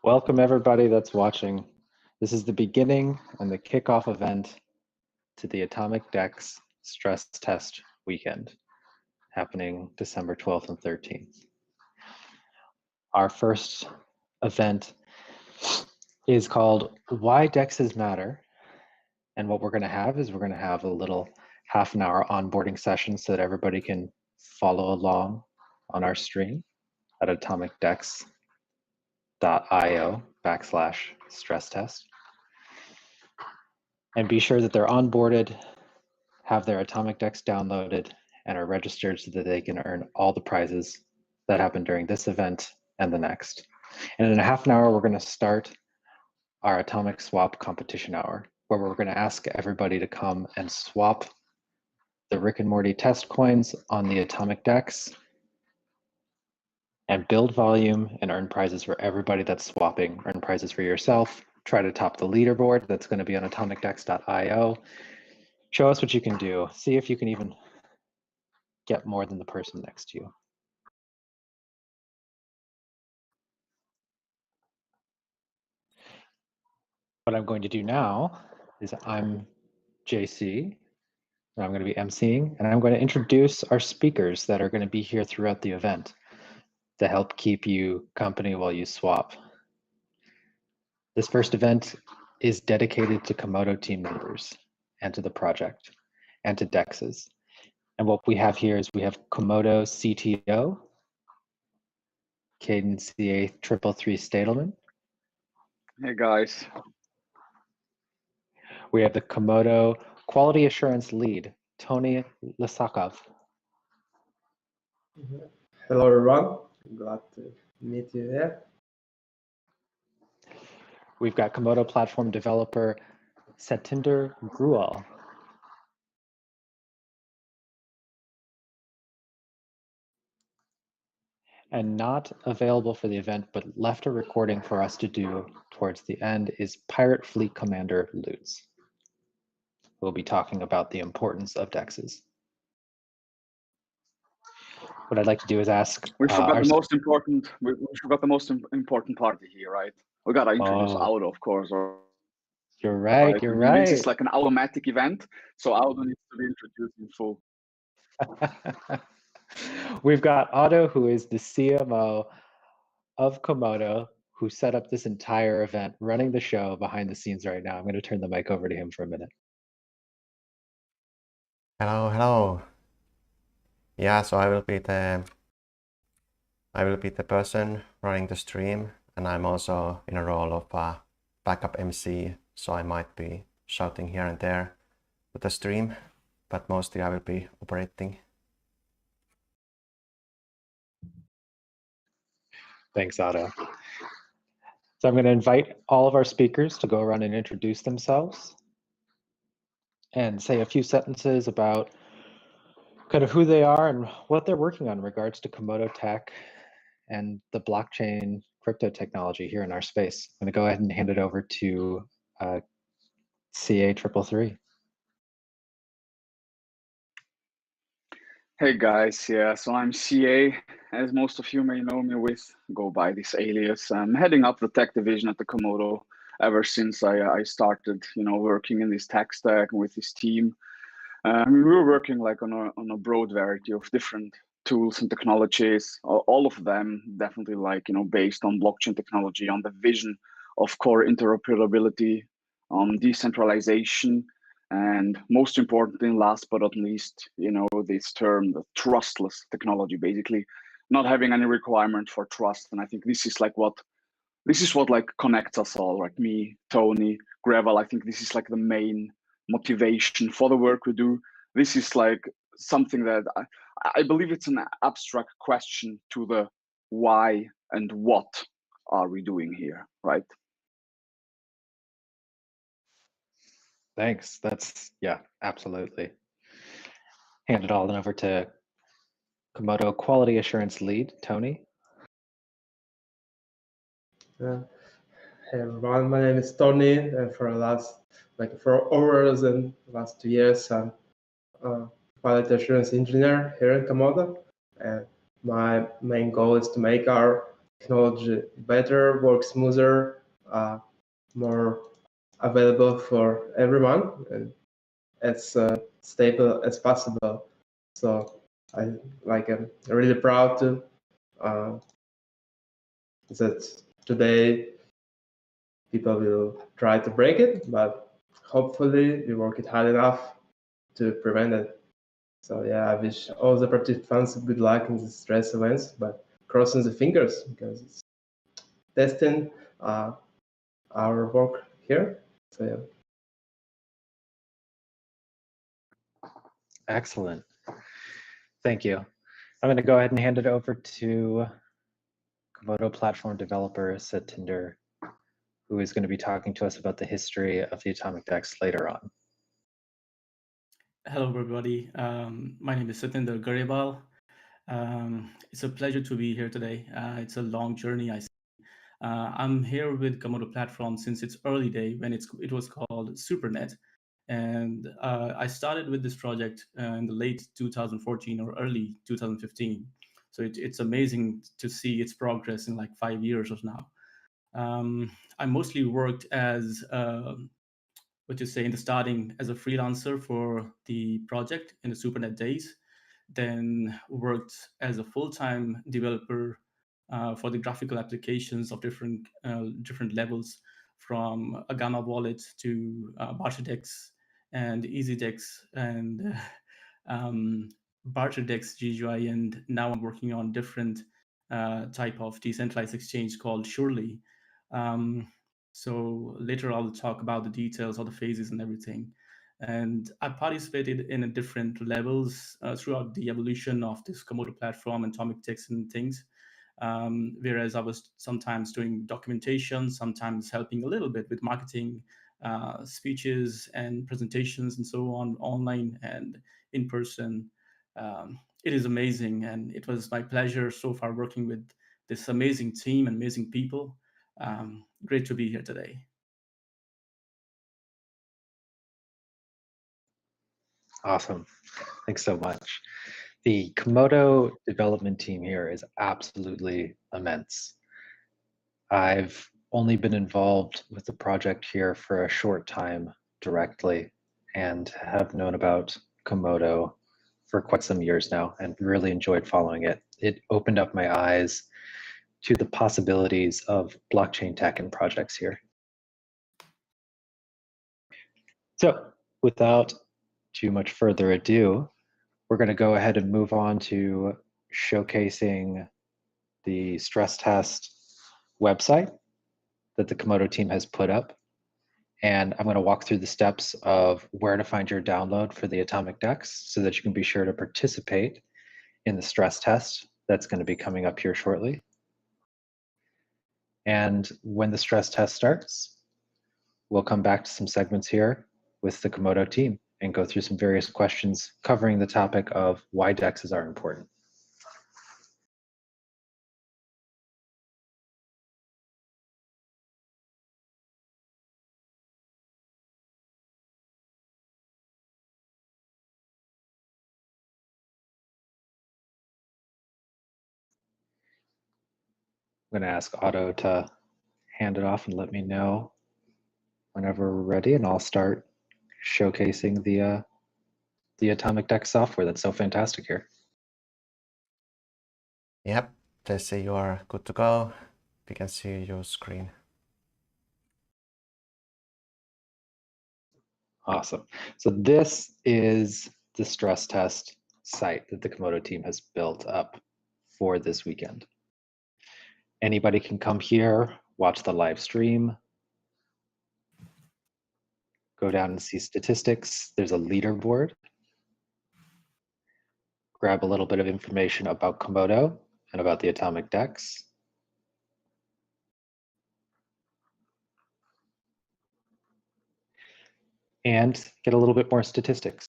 Welcome everybody that's watching. This is the beginning and the kickoff event to the AtomicDEX Stress Test weekend, happening December 12th and 13th. Our first event is called Why DEXs Matter. And what we're going to have is we're going to have a little half-an-hour onboarding session so that everybody can follow along on our stream at AtomicDEX.io/stress test. And be sure that they're onboarded, have their AtomicDEX downloaded, and are registered so that they can earn all the prizes that happen during this event and the next. And in a half an hour, we're going to start our Atomic Swap competition hour, where we're going to ask everybody to come and swap the Rick and Morty test coins on the AtomicDEX and build volume and earn prizes for everybody that's swapping. Earn prizes for yourself. Try to top the leaderboard that's going to be on AtomicDEX.io. Show us what you can do. See if you can even get more than the person next to you. What I'm going to do now is I'm JC, and I'm going to be emceeing, and I'm going to introduce our speakers that are going to be here throughout the event to help keep you company while you swap. This first event is dedicated to Komodo team members and to the project and to DEXs. And what we have here is we have Komodo CTO, Kadan CA333 Stadelmann. Hey guys. We have the Komodo Quality Assurance Lead, Tony Lysakov. Hello everyone, glad to meet you there. We've got Komodo platform developer Satinder Grewal. And not available for the event, but left a recording for us to do towards the end is Pirate Fleet Commander Lootz. We'll be talking about the importance of DEXs. What I'd like to do is ask. We forgot the most important. We forgot the most important party here, right? We gotta introduce Auto, of course. You're right. You're right. This is like an automatic event, so Auto needs to be introduced in full. We've got Otto, who is the CMO of Komodo, who set up this entire event, running the show behind the scenes right now. I'm going to turn the mic over to him for a minute. Hello. Yeah, so I will be the person running the stream, and I'm also in a role of backup MC, so I might be shouting here and there with the stream, but mostly I will be operating. Thanks, Otto. So I'm going to invite all of our speakers to go around and introduce themselves and say a few sentences about kind of who they are and what they're working on in regards to Komodo tech and the blockchain crypto technology here in our space. I'm going to go ahead and hand it over to CA333. Hey guys, yeah, so I'm CA, as most of you may know me with, go by this alias. I'm heading up the tech division at the Komodo ever since I started, working in this tech stack and with this team. We were working like on a broad variety of different tools and technologies, all of them definitely like, based on blockchain technology, on the vision of core interoperability, on decentralization, and most importantly, last but not least, this term, the trustless technology, basically not having any requirement for trust. And I think this is what connects us all, like me, Tony, Grewal. I think this is like the main motivation for the work we do. This is like something that I believe it's an abstract question to the why and what are we doing here, right? Thanks. Yeah, absolutely. Hand it all then over to Komodo Quality Assurance Lead, Tony. Hey everyone, my name is Tony, and for over the last 2 years, I'm a quality assurance engineer here at Komodo. And my main goal is to make our technology better, work smoother, more available for everyone, and as stable as possible. So I'm really proud to that today people will try to break it, but hopefully we work it hard enough to prevent it. So yeah, I wish all the participants good luck in the stress events, but crossing the fingers because it's testing our work here. So yeah. Excellent. Thank you. I'm going to go ahead and hand it over to Komodo platform developer Satinder, who is going to be talking to us about the history of the AtomicDEX later on. Hello, everybody. My name is Satinder Grewal. It's a pleasure to be here today. It's a long journey, I see. I'm here with Komodo platform since its early day when it was called SuperNet. And I started with this project in the late 2014 or early 2015. So it's amazing to see its progress in like 5 years or now. I mostly worked as in the starting as a freelancer for the project in the SuperNet days, then worked as a full-time developer for the graphical applications of different levels, from a Gamma wallet to BarterDEX and EasyDEX and BarterDEX GUI, and now I'm working on different type of decentralized exchange called Surely. So later I'll talk about the details of the phases and everything. And I participated in different levels throughout the evolution of this Komodo platform and AtomicDEX and things. Whereas I was sometimes doing documentation, sometimes helping a little bit with marketing, speeches and presentations and so on, online and in person. It is amazing, and it was my pleasure so far working with this amazing team and amazing people. Great to be here today. Awesome. Thanks so much. The Komodo development team here is absolutely immense. I've only been involved with the project here for a short time directly and have known about Komodo for quite some years now and really enjoyed following it. It opened up my eyes to the possibilities of blockchain tech and projects here. So without too much further ado, we're going to go ahead and move on to showcasing the stress test website that the Komodo team has put up. And I'm going to walk through the steps of where to find your download for the AtomicDEX so that you can be sure to participate in the stress test that's going to be coming up here shortly. And when the stress test starts, we'll come back to some segments here with the Komodo team and go through some various questions covering the topic of why DEXs are important. I'm going to ask Otto to hand it off and let me know whenever we're ready, and I'll start showcasing the AtomicDEX software that's so fantastic here. Yep, let's say you are good to go. We can see your screen. Awesome. So this is the stress test site that the Komodo team has built up for this weekend. Anybody can come here, watch the live stream, go down and see statistics. There's a leaderboard. Grab a little bit of information about Komodo and about the AtomicDEX. And get a little bit more statistics,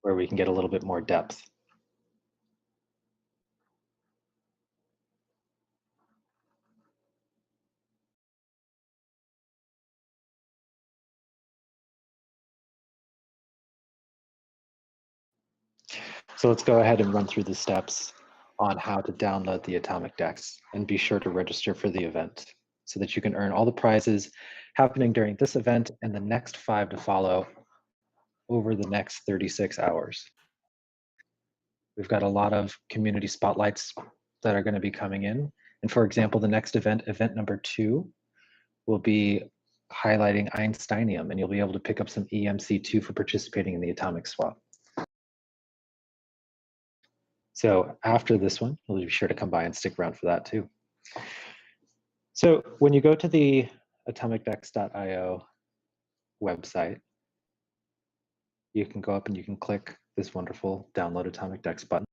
where we can get a little bit more depth. So let's go ahead and run through the steps on how to download the AtomicDEX, and be sure to register for the event so that you can earn all the prizes happening during this event and the next 5 to follow over the next 36 hours. We've got a lot of community spotlights that are going to be coming in. And for example, the next event, event number 2, will be highlighting Einsteinium, and you'll be able to pick up some EMC2 for participating in the atomic swap. So after this one, you'll be sure to come by and stick around for that too. So when you go to the AtomicDEX.io website, you can go up and you can click this wonderful download AtomicDEX button.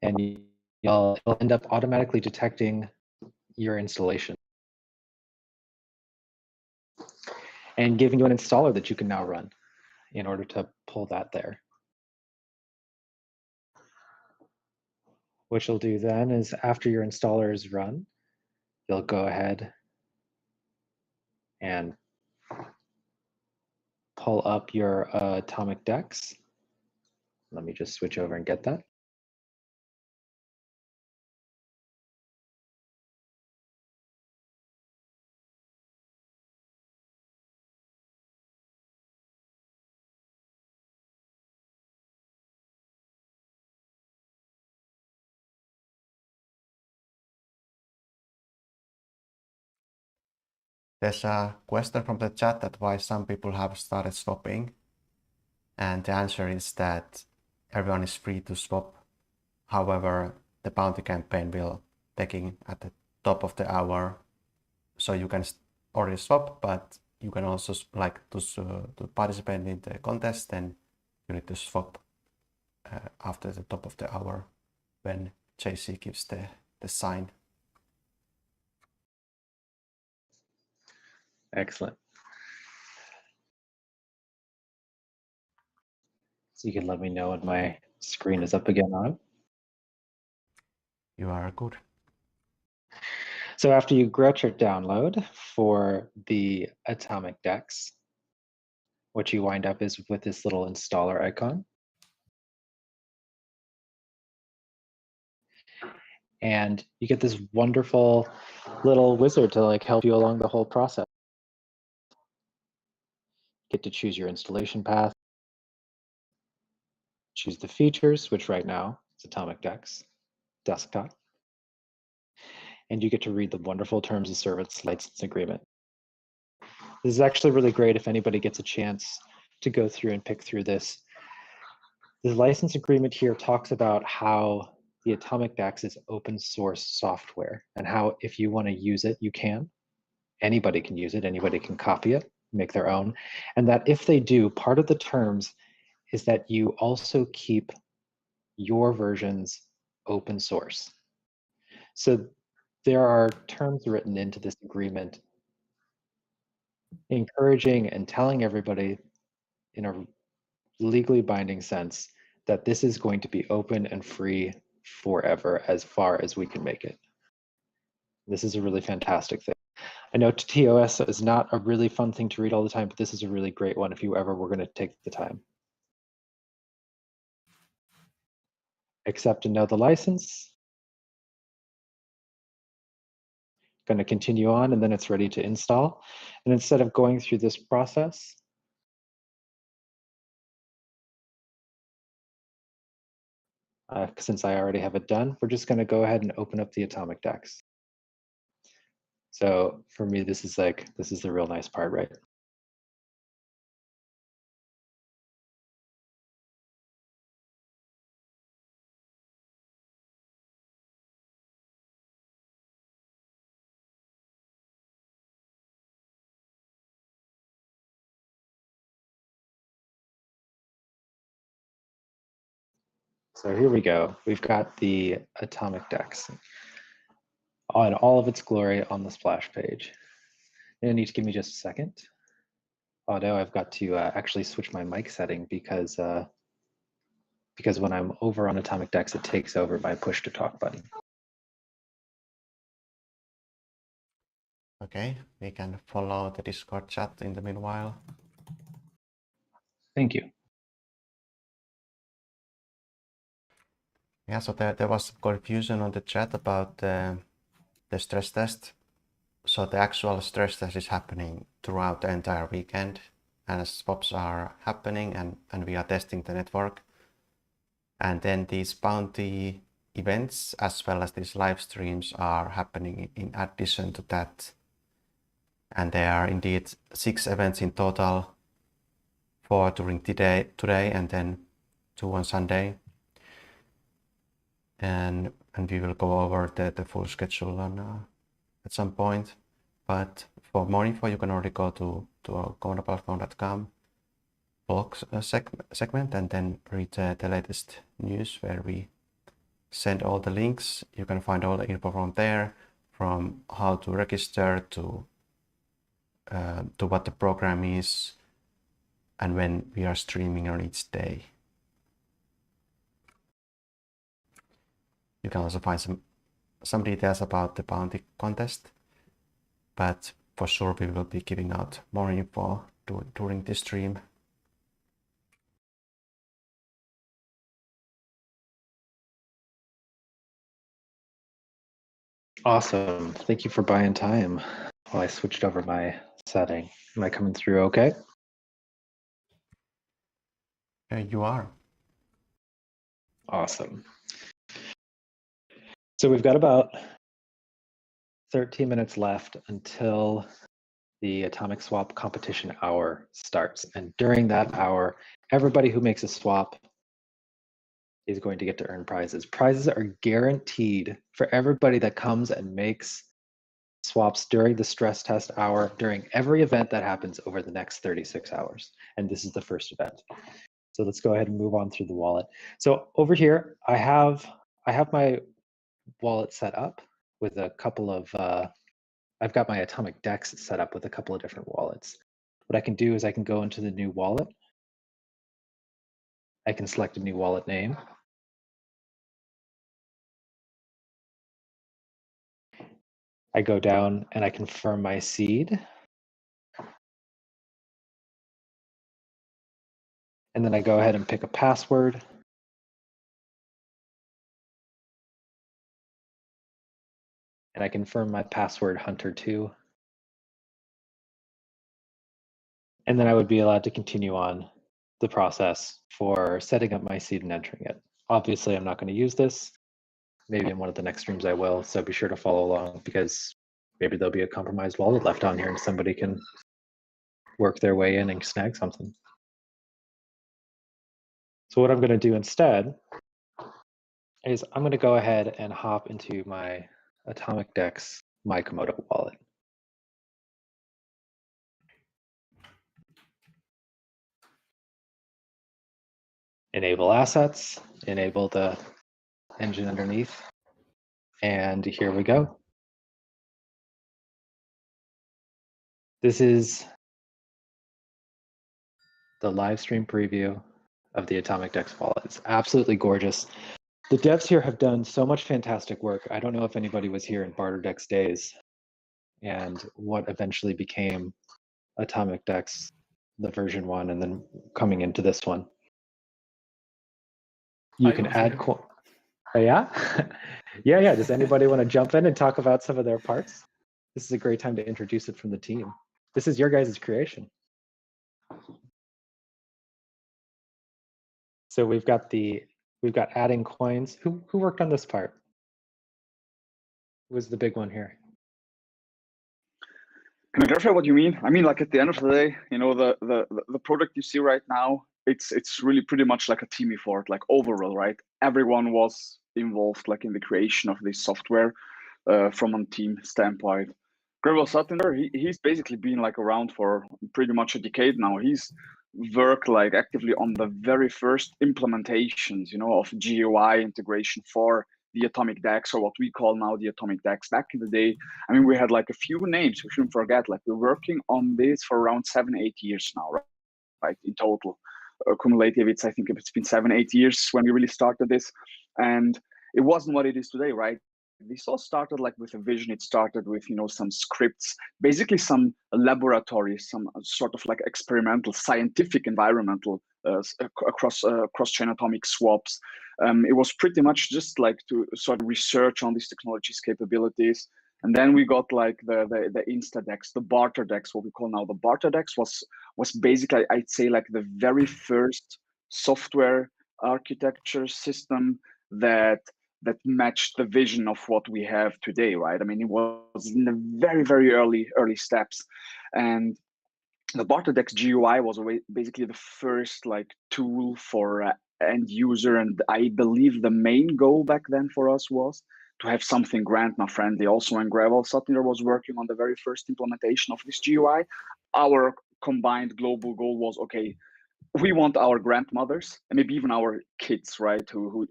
And it'll end up automatically detecting your installation and giving you an installer that you can now run in order to pull that there. What you'll do then is after your installer is run, you'll go ahead and pull up your AtomicDEX. Let me just switch over and get that. There's a question from the chat that why some people have started swapping. And the answer is that everyone is free to swap. However, the bounty campaign will taking at the top of the hour. So you can already swap, but you can also like to participate in the contest, then you need to swap after the top of the hour when JC gives the sign. Excellent. So you can let me know when my screen is up again on. You are good. So after you get your download for the AtomicDEX, what you wind up is with this little installer icon. And you get this wonderful little wizard to like help you along the whole process. Get to choose your installation path, choose the features, which right now is AtomicDEX desktop. And you get to read the wonderful terms of service license agreement. This is actually really great if anybody gets a chance to go through and pick through this. The license agreement here talks about how the AtomicDEX is open source software and how if you want to use it, you can. Anybody can use it, anybody can copy it, make their own. And that if they do, part of the terms is that you also keep your versions open source. So there are terms written into this agreement encouraging and telling everybody in a legally binding sense that this is going to be open and free forever as far as we can make it. This is a really fantastic thing. I know TOS is not a really fun thing to read all the time, but this is a really great one if you ever were going to take the time. Accept and know the license. Going to continue on, and then it's ready to install. And instead of going through this process, since I already have it done, we're just going to go ahead and open up the AtomicDEX. So for me, this is the real nice part, right? So here we go. We've got the AtomicDEX on all of its glory on the splash page. You need to give me just a second. Oh no, I've got to actually switch my mic setting because when I'm over on AtomicDEX, it takes over my push to talk button. Okay, we can follow the Discord chat in the meanwhile. Thank you. Yeah, so there was some confusion on the chat about the stress test. So the actual stress test is happening throughout the entire weekend, and swaps are happening, and we are testing the network. And then these bounty events as well as these live streams are happening in addition to that. And there are indeed 6 events in total, 4 during today and then 2 on Sunday. And we will go over the full schedule on at some point. But for more info, you can already go to komodoplatform.com blog segment and then read the latest news where we send all the links. You can find all the info from there, from how to register to what the program is and when we are streaming on each day. You can also find some details about the bounty contest, but for sure we will be giving out more info during this stream. Awesome. Thank you for buying time while I switched over my setting. Am I coming through okay? You are. Awesome. So we've got about 13 minutes left until the atomic swap competition hour starts. And during that hour, everybody who makes a swap is going to get to earn prizes. Prizes are guaranteed for everybody that comes and makes swaps during the stress test hour, during every event that happens over the next 36 hours. And this is the first event. So let's go ahead and move on through the wallet. So over here, I have my wallet set up with a couple of, I've got my AtomicDEX set up with a couple of different wallets. What I can do is I can go into the new wallet. I can select a new wallet name. I go down and I confirm my seed. And then I go ahead and pick a password. And I confirm my password Hunter2. And then I would be allowed to continue on the process for setting up my seed and entering it. Obviously, I'm not going to use this. Maybe in one of the next streams I will, so be sure to follow along because maybe there'll be a compromised wallet left on here and somebody can work their way in and snag something. So what I'm going to do instead is I'm going to go ahead and hop into my AtomicDEX My Komodo wallet. Enable assets, enable the engine underneath, and here we go. This is the live stream preview of the AtomicDEX wallet. It's absolutely gorgeous. The devs here have done so much fantastic work. I don't know if anybody was here in BarterDEX days and what eventually became AtomicDEX, the version 1, and then coming into this one. You can add oh, yeah? yeah. Does anybody want to jump in and talk about some of their parts? This is a great time to introduce it from the team. This is your guys' creation. So we've got adding coins. Who worked on this part? Who was the big one here? Can I clarify what you mean? I mean, like at the end of the day, you know, the product you see right now, it's really pretty much like a team effort, like overall, right? Everyone was involved like in the creation of this software from a team standpoint. Grewal Satinder, he's basically been like around for pretty much a decade now. He's worked like actively on the very first implementations, you know, of GUI integration for the AtomicDEX, or what we call now the AtomicDEX. Back in the day, I mean, we had like a few names. We shouldn't forget, like we're working on this for around 7-8 years now, right? In total, cumulative, I think it's been 7-8 years when we really started this, and it wasn't what it is today, right? this all started like with a vision. It started with, you know, some scripts, basically some laboratories, some sort of like experimental scientific environmental cross-chain atomic swaps. It was pretty much just like to sort of research on these technologies' capabilities. And then we got like the InstaDEX, the barter DEX, what we call now the barter DEX was basically, I'd say, like the very first software architecture system that matched the vision of what we have today, right? I mean, it was in the very, very early steps. And the barter DEX GUI was basically the first like tool for end user. And I believe the main goal back then for us was to have something grandma friendly. Also in Grewal, Satinder was working on the very first implementation of this GUI. Our combined global goal was, okay, we want our grandmothers and maybe even our kids, right, who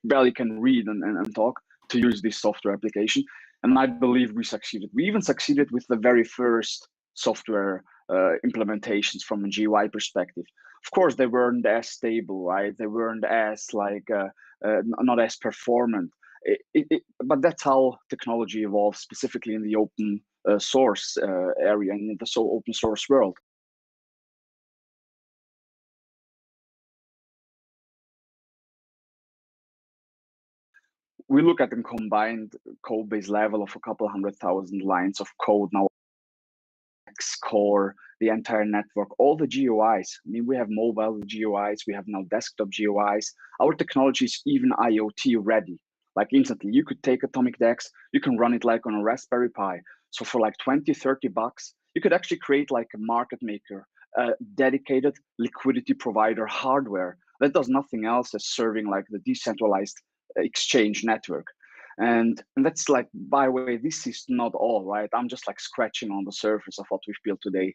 barely can read and talk, to use this software application. And I believe we succeeded. We even succeeded with the very first software implementations from a GUI perspective. Of course, they weren't as stable, right? They weren't as like not as performant. But that's how technology evolves, specifically in the open source area and in the open source world. We look at the combined code base level of a couple 100,000 lines of code now. Core, the entire network, all the GUIs. I mean, we have mobile GUIs, we have now desktop GUIs. Our technology is even IoT ready. Like instantly, you could take AtomicDEX, you can run it like on a Raspberry Pi. So for like 20, 30 bucks, you could actually create like a market maker, a dedicated liquidity provider hardware that does nothing else as serving like the decentralized exchange network. And that's like, by the way, this is not all, right? I'm just like scratching on the surface of what we've built today.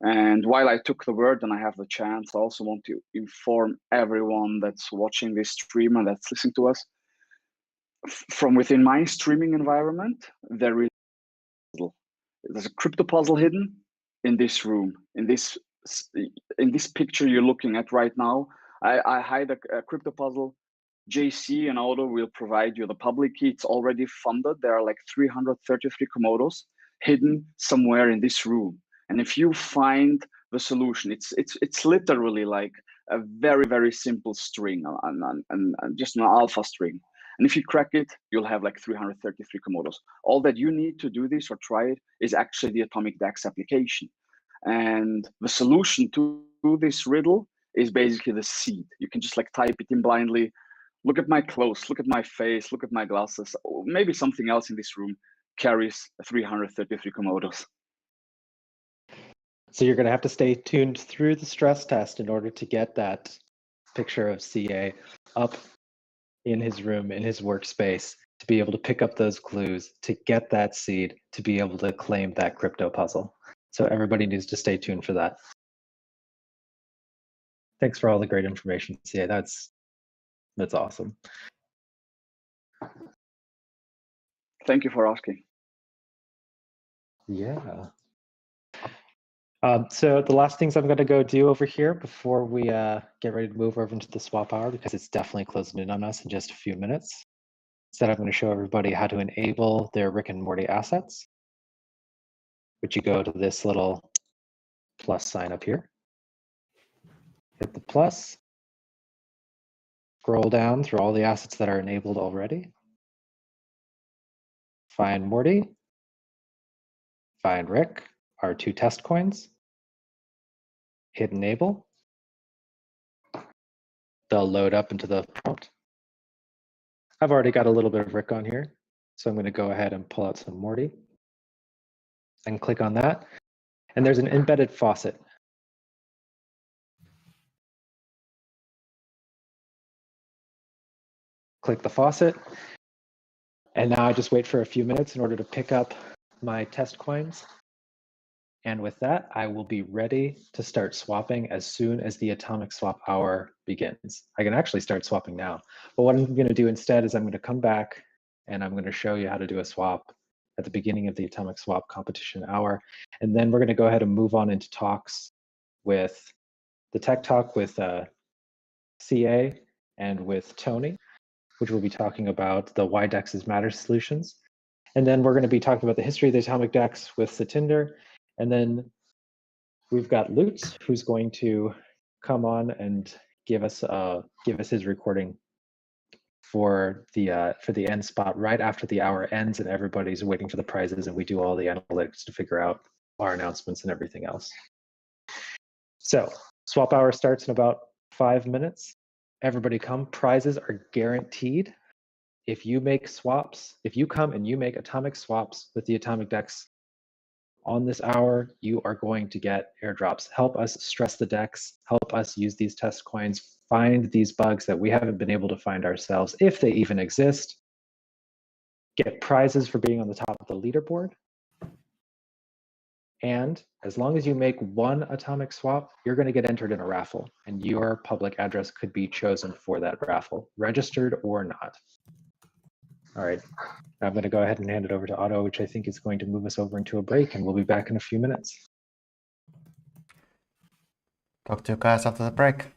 And while I took the word and I have the chance, I also want to inform everyone that's watching this stream and that's listening to us. From within my streaming environment, there's a crypto puzzle hidden in this room, in this picture you're looking at right now. I hide a crypto puzzle. JC and Auto will provide you the public key. It's already funded. There are like 333 Komodos hidden somewhere in this room. And if you find the solution, it's literally like a very, very simple string and just an alpha string. And if you crack it, you'll have like 333 Komodos. All that you need to do this or try it is actually the AtomicDEX application. And the solution to this riddle is basically the seed. You can just like type it in blindly. Look at my clothes, look at my face, look at my glasses. Maybe something else in this room carries 333 Komodos. So you're going to have to stay tuned through the stress test in order to get that picture of CA up in his room, in his workspace, to be able to pick up those clues, to get that seed, to be able to claim that crypto puzzle. So everybody needs to stay tuned for that. Thanks for all the great information, CA. That's awesome. Thank you for asking. Yeah. So the last things I'm going to go do over here before we get ready to move over into the swap hour, because it's definitely closing in on us in just a few minutes, is that I'm going to show everybody how to enable their Rick and Morty assets, which you go to this little plus sign up here. Hit the plus. Scroll down through all the assets that are enabled already. Find Morty. Find Rick, our two test coins. Hit enable. They'll load up into the prompt. I've already got a little bit of Rick on here, so I'm going to go ahead and pull out some Morty and click on that. And there's an embedded faucet. Click the faucet. And now I just wait for a few minutes in order to pick up my test coins. And with that, I will be ready to start swapping as soon as the atomic swap hour begins. I can actually start swapping now. But what I'm going to do instead is I'm going to come back and I'm going to show you how to do a swap at the beginning of the atomic swap competition hour. And then we're going to go ahead and move on into talks with the tech talk with CA and with Tony, which will be talking about the why DEXs matter solutions. And then we're going to be talking about the history of the AtomicDEX with Satinder. And then we've got Lootz, who's going to come on and give us his recording for the end spot right after the hour ends and everybody's waiting for the prizes and we do all the analytics to figure out our announcements and everything else. So swap hour starts in about 5 minutes. Everybody come. Prizes are guaranteed. If you make swaps, if you come and you make atomic swaps with the AtomicDEX on this hour, you are going to get airdrops. Help us stress the DEX, help us use these test coins, find these bugs that we haven't been able to find ourselves, if they even exist. Get prizes for being on the top of the leaderboard. And as long as you make one atomic swap, you're going to get entered in a raffle, and your public address could be chosen for that raffle, registered or not. All right, I'm going to go ahead and hand it over to Otto, which I think is going to move us over into a break, and we'll be back in a few minutes. Talk to you guys after the break.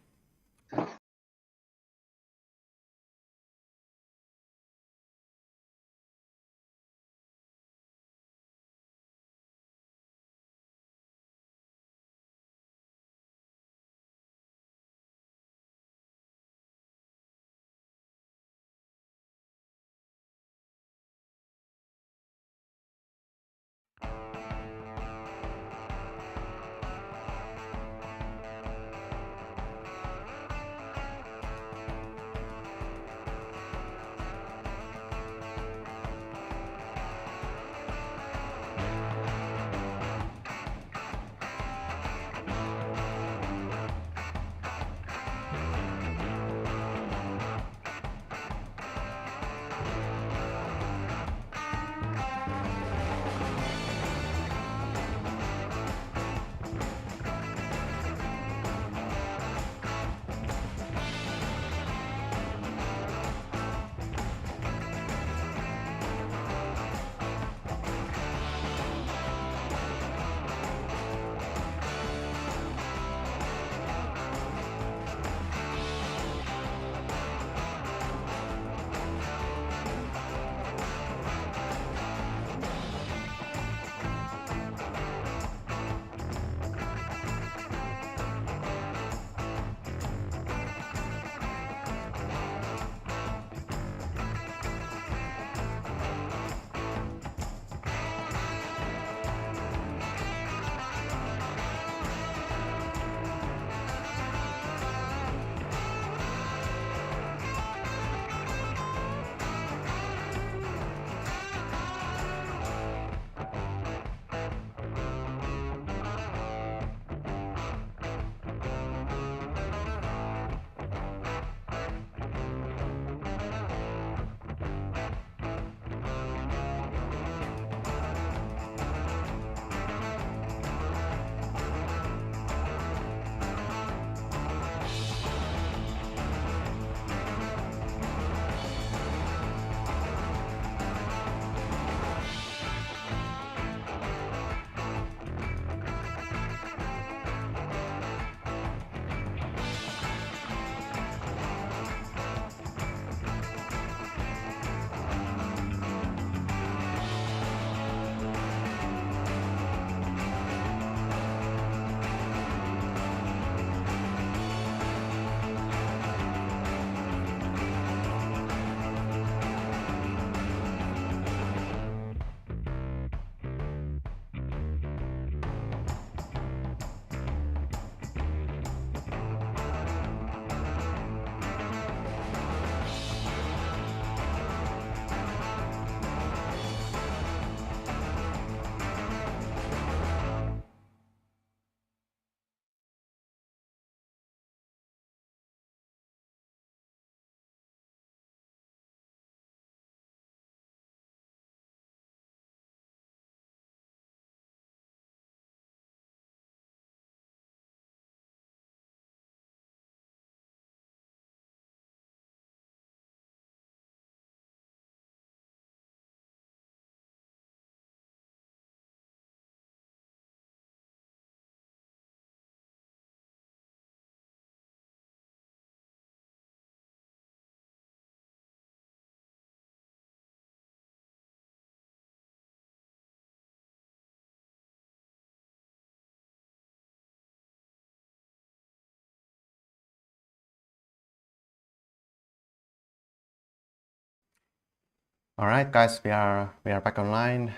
All right, guys, we are back online.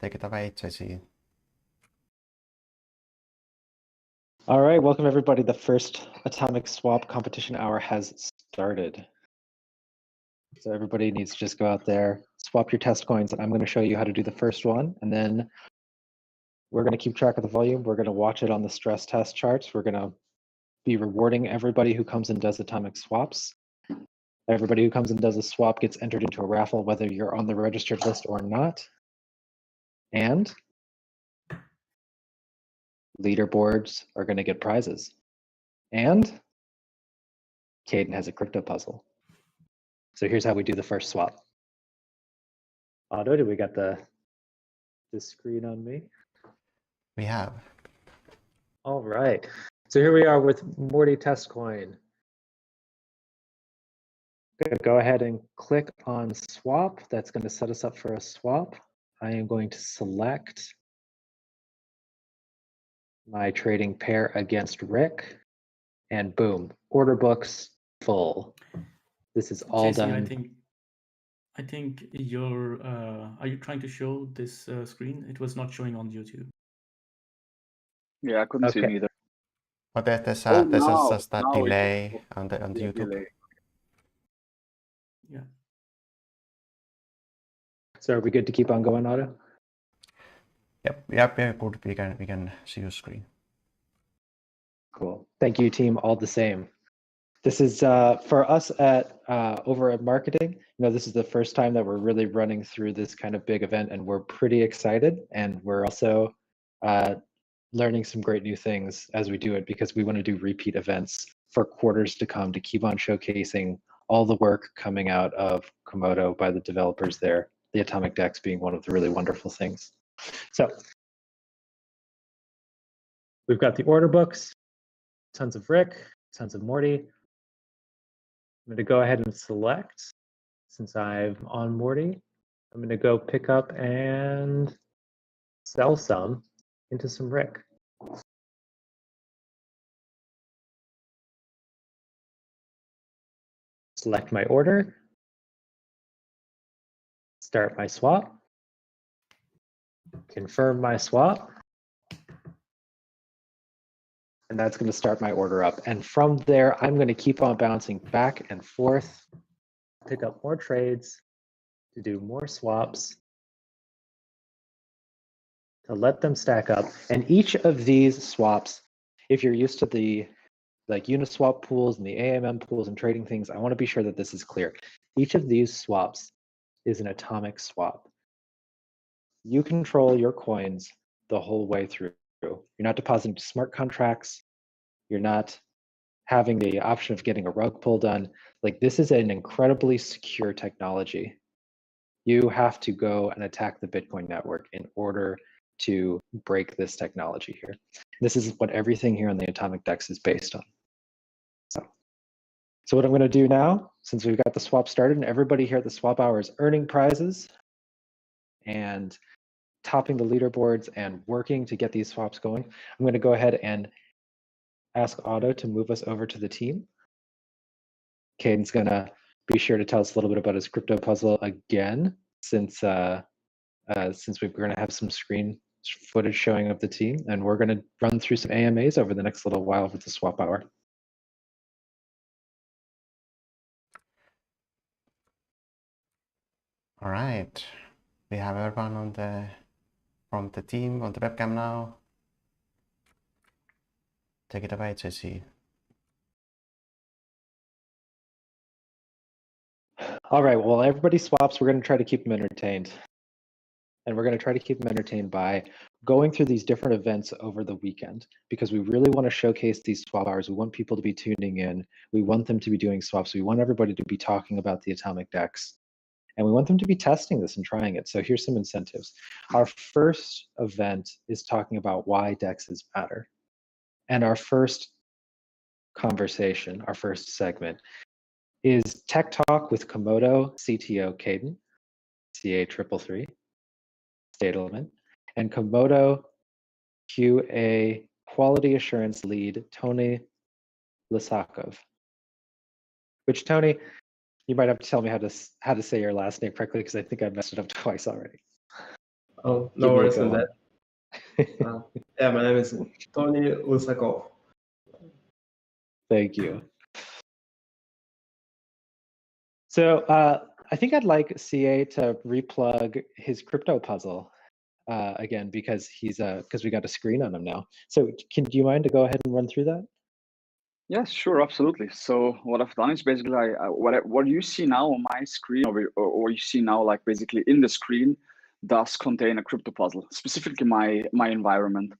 Take it away, JC. All right, welcome everybody. The first atomic swap competition hour has started. So everybody needs to just go out there, swap your test coins, and I'm going to show you how to do the first one, and then we're going to keep track of the volume. We're going to watch it on the stress test charts. We're going to be rewarding everybody who comes and does atomic swaps. Everybody who comes and does a swap gets entered into a raffle, whether you're on the registered list or not. And leaderboards are going to get prizes. And Kadan has a crypto puzzle. So here's how we do the first swap. Otto, do we got the screen on me? We have. All right. So here we are with Morty test coin. Going to go ahead and click on swap. That's going to set us up for a swap. I am going to select my trading pair against Rick, and boom, order books full. This is all JC, done. I think you're. Are you trying to show this screen? It was not showing on YouTube. Yeah, I couldn't see it Okay. either. But there's Oh, just a now delay on the Yeah, YouTube. delay. Yeah. So are we good to keep on going, Otto? Yep, yeah, good. We can see your screen. Cool. Thank you, team. All the same. This is for us at over at marketing. This is the first time that we're really running through this kind of big event, and we're pretty excited. And we're also learning some great new things as we do it, because we want to do repeat events for quarters to come to keep on showcasing all the work coming out of Komodo by the developers there. The AtomicDEX being one of the really wonderful things. So we've got the order books, tons of Rick, tons of Morty. I'm going to go ahead and select, since I'm on Morty, I'm going to go pick up and sell some into some Rick. Select my order, start my swap, confirm my swap, and that's going to start my order up. And from there, I'm going to keep on bouncing back and forth, pick up more trades, to do more swaps, to let them stack up. And each of these swaps, if you're used to the Uniswap pools and the AMM pools and trading things, I want to be sure that this is clear. Each of these swaps is an atomic swap. You control your coins the whole way through. You're not depositing to smart contracts. You're not having the option of getting a rug pull done. Like, this is an incredibly secure technology. You have to go and attack the Bitcoin network in order to break this technology here. This is what everything here on the AtomicDEX is based on. So what I'm going to do now, since we've got the swap started and everybody here at the swap hour is earning prizes and topping the leaderboards and working to get these swaps going, I'm going to go ahead and ask Otto to move us over to the team. Kadan's going to be sure to tell us a little bit about his crypto puzzle again, since we're going to have some screen footage showing of the team, and we're going to run through some AMAs over the next little while with the swap hour. All right, we have everyone from the team on the webcam now. Take it away, JC. All right, well, everybody swaps. We're going to try to keep them entertained. And we're going to try to keep them entertained by going through these different events over the weekend, because we really want to showcase these swap hours. We want people to be tuning in. We want them to be doing swaps. We want everybody to be talking about the AtomicDEX. And we want them to be testing this and trying it. So here's some incentives. Our first event is talking about why DEXs matter. And our first conversation, our first segment, is Tech Talk with Komodo CTO Kadan, CA333, Stadelmann, and Komodo QA Quality Assurance Lead, Tony Lysakov. Which, Tony, You might have to tell me how to say your last name correctly because I think I messed it up twice already. Oh, Give me no a worries go on on that. Yeah, my name is Tony Lysakov. Thank you. So I think I'd like CA to replug his crypto puzzle again because we got a screen on him now. So do you mind to go ahead and run through that? Yes, sure, absolutely. So what I've done is basically what you see now on my screen, or you see now, like basically in the screen, does contain a crypto puzzle. Specifically, my environment.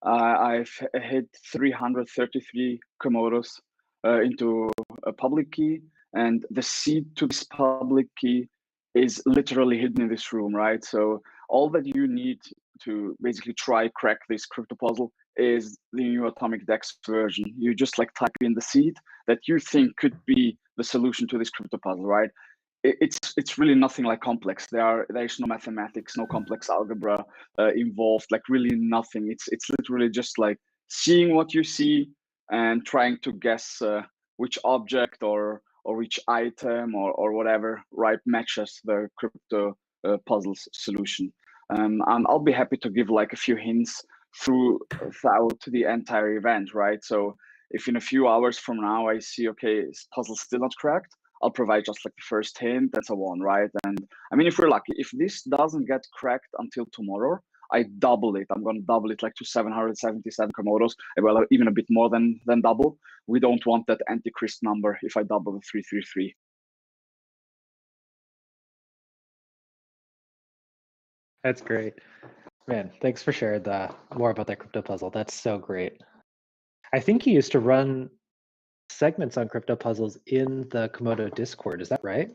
I've hit 333 Komodos into a public key, and the seed to this public key is literally hidden in this room, right? So all that you need to basically crack this crypto puzzle is the new AtomicDEX version. You just like type in the seed that you think could be the solution to this crypto puzzle, right? It's really nothing like complex. There's no mathematics, no complex algebra involved. Like really nothing. It's literally just like seeing what you see and trying to guess which object or which item or whatever, right, matches the crypto puzzles solution. And I'll be happy to give like a few hints throughout the entire event, right? So if in a few hours from now I see, okay, this puzzle's still not cracked, I'll provide just like the first hint and so on, right? And I mean, if we're lucky, if this doesn't get cracked until tomorrow, I double it. I'm going to double it like to 777 Komodos, well, even a bit more than double. We don't want that antichrist number if I double the 333. That's great. Man, thanks for sharing more about that crypto puzzle. That's so great. I think you used to run segments on crypto puzzles in the Komodo Discord. Is that right?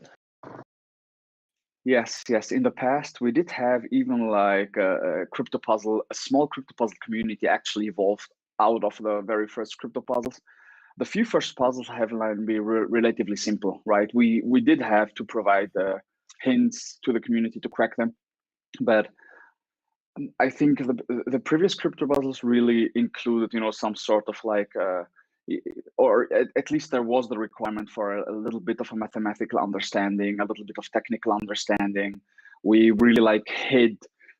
Yes. In the past, we did have even like a small crypto puzzle community actually evolved out of the very first crypto puzzles. The few first puzzles have been relatively simple, right? We did have to provide hints to the community to crack them, but I think the previous crypto puzzles really included, some sort of like, or at least there was the requirement for a little bit of a mathematical understanding, a little bit of technical understanding. We really like hid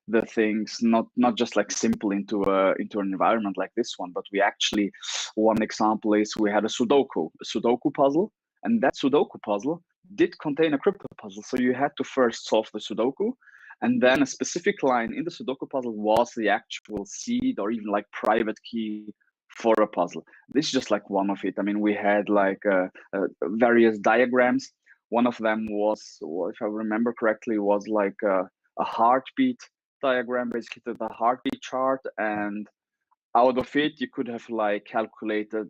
the things, not just like simple into an environment like this one, but we actually, one example is we had a Sudoku puzzle, and that Sudoku puzzle did contain a crypto puzzle. So you had to first solve the Sudoku, and then a specific line in the Sudoku puzzle was the actual seed or even like private key for a puzzle. This is just like one of it. I mean, we had like various diagrams. One of them was, if I remember correctly, was like a heartbeat diagram, basically the heartbeat chart. And out of it, you could have like calculated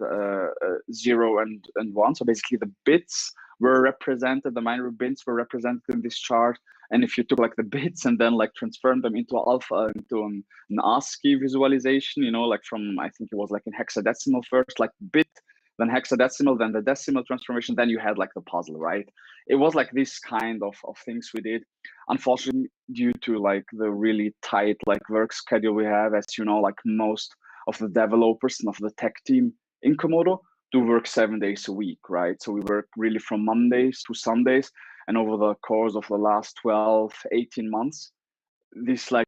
0 and 1. So basically the bits were represented, the binary bits were represented in this chart. And if you took like the bits and then like transformed them into into an ASCII visualization, like from, I think it was like in hexadecimal first, like bit, then hexadecimal, then the decimal transformation, then you had like the puzzle, right? It was like this kind of things we did. Unfortunately, due to like the really tight like work schedule we have, as you know, like most of the developers and of the tech team in Komodo do work 7 days a week, right? So we work really from Mondays to Sundays. And over the course of the last 12, 18 months, this like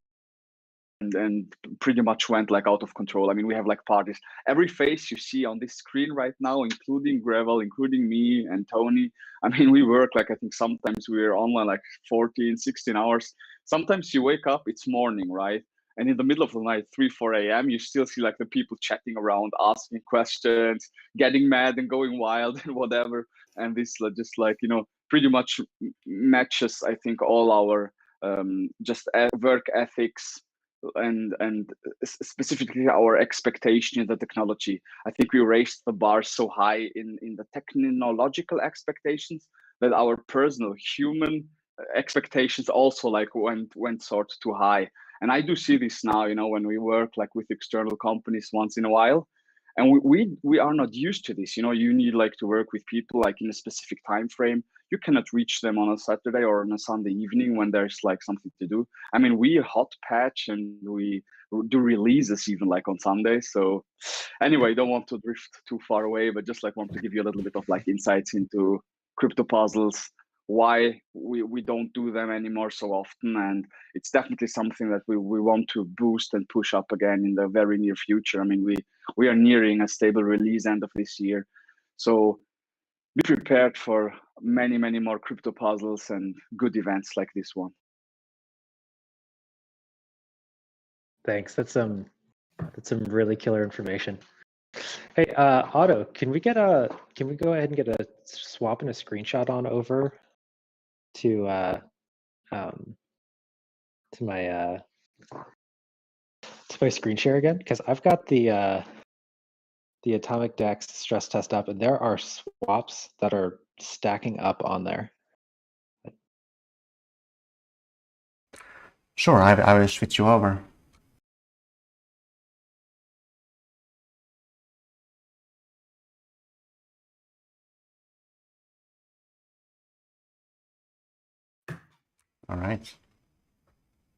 and pretty much went like out of control. I mean, we have like parties. Every face you see on this screen right now, including Grewal, including me and Tony. I mean, we work like, I think sometimes we're online like 14, 16 hours. Sometimes you wake up, it's morning, right? And in the middle of the night, 3, 4 a.m., you still see like the people chatting around, asking questions, getting mad and going wild and whatever. And this just like, pretty much matches, I think, all our just work ethics and specifically our expectation in the technology. I think we raised the bar so high in the technological expectations that our personal human expectations also like went sort too high. And I do see this now, when we work like with external companies once in a while, and we are not used to this. You need like to work with people like in a specific time frame. You cannot reach them on a Saturday or on a Sunday evening when there's like something to do. I mean, we hot patch and we do releases even like on Sunday. So anyway, don't want to drift too far away, but just like want to give you a little bit of like insights into crypto puzzles, why we don't do them anymore so often. And it's definitely something that we want to boost and push up again in the very near future. I mean, we are nearing a stable release end of this year. So be prepared for many, many more crypto puzzles and good events like this one. Thanks. That's some really killer information. Hey, Otto, can we go ahead and get a swap and a screenshot on over to my screen share again? Because I've got the AtomicDEX stress test up, and there are swaps that are stacking up on there. Sure, I will switch you over. All right.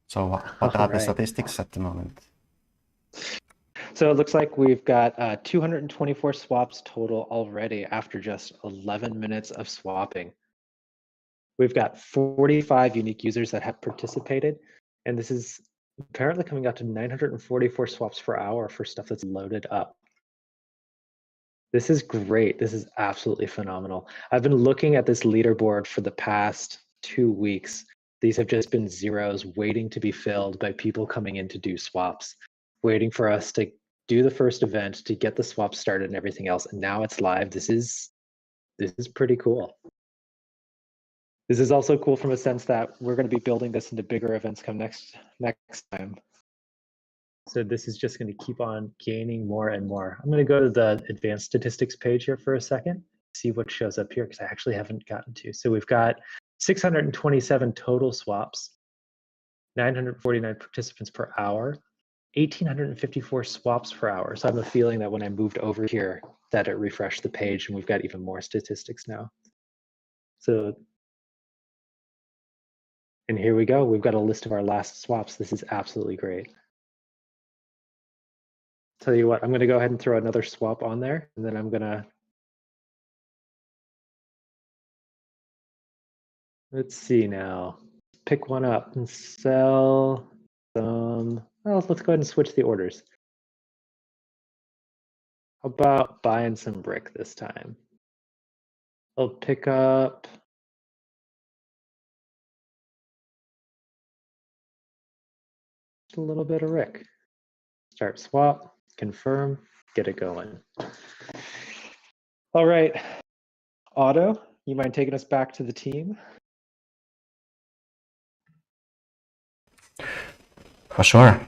So what are the statistics at the moment? So it looks like we've got 224 swaps total already after just 11 minutes of swapping. We've got 45 unique users that have participated, and this is apparently coming out to 944 swaps per hour for stuff that's loaded up. This is great. This is absolutely phenomenal. I've been looking at this leaderboard for the past 2 weeks. These have just been zeros waiting to be filled by people coming in to do swaps, waiting for us to do the first event, to get the swap started and everything else. And now it's live. This is pretty cool. This is also cool from a sense that we're going to be building this into bigger events come next time. So this is just going to keep on gaining more and more. I'm going to go to the advanced statistics page here for a second, see what shows up here, because I actually haven't gotten to. So we've got 627 total swaps, 949 participants per hour, 1,854 swaps per hour. So I have a feeling that when I moved over here, that it refreshed the page and we've got even more statistics now. So, and here we go. We've got a list of our last swaps. This is absolutely great. Tell you what, I'm going to go ahead and throw another swap on there, and then I'm going to, let's see now, pick one up and sell some. Well, let's go ahead and switch the orders. How about buying some brick this time? I'll pick up just a little bit of Rick. Start swap, confirm, get it going. All right, Otto, you mind taking us back to the team? For sure.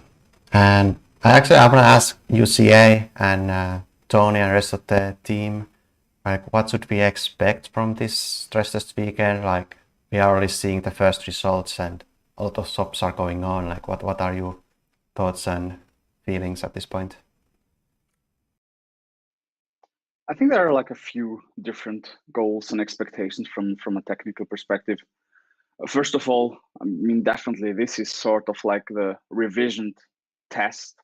And I want to ask UCA and Tony and the rest of the team, like, what should we expect from this stress test weekend? Like, we are already seeing the first results and a lot of swaps are going on. Like, what are your thoughts and feelings at this point? I think there are like a few different goals and expectations from a technical perspective. First of all, I mean, definitely this is sort of like the revisioned test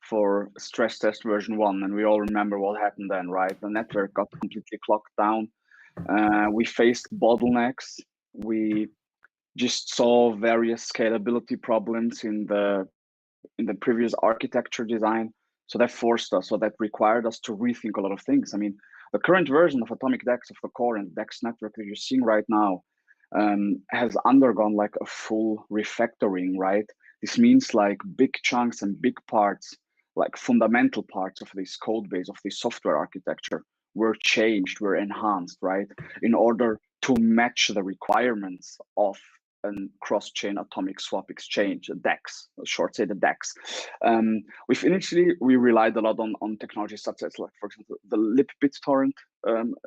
for stress test version 1. And we all remember what happened then, right? The network got completely clocked down. We faced bottlenecks. We just saw various scalability problems in the previous architecture design. So that forced us, or that required us to rethink a lot of things. I mean, the current version of AtomicDEX, of the core and DEX network that you're seeing right now, has undergone like a full refactoring, right? This means like big chunks and big parts, like fundamental parts of this code base, of this software architecture, were changed, were enhanced, right? In order to match the requirements of a cross-chain atomic swap exchange, a DEX, short say the DEX. We relied a lot on technologies such as, like, for example, the lip BitTorrent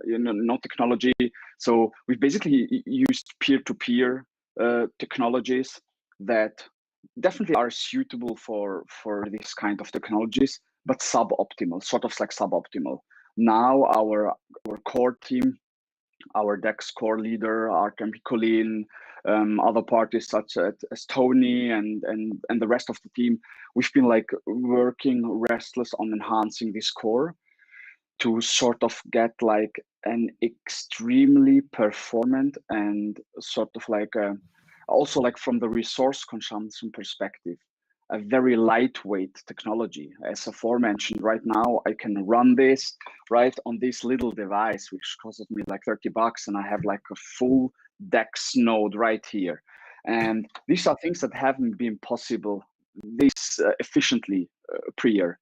node technology. So we basically used peer-to-peer technologies that definitely are suitable for this kind of technologies, but suboptimal, sort of like suboptimal. Now our core team, our DEX core leader, Artem Colin, other parties such as Tony and the rest of the team, we've been like working restless on enhancing this core to sort of get like an extremely performant and sort of like also like from the resource consumption perspective, a very lightweight technology. As aforementioned, right now I can run this right on this little device, which costed me like $30, and I have like a full DEX node right here. And these are things that haven't been possible this efficiently prior.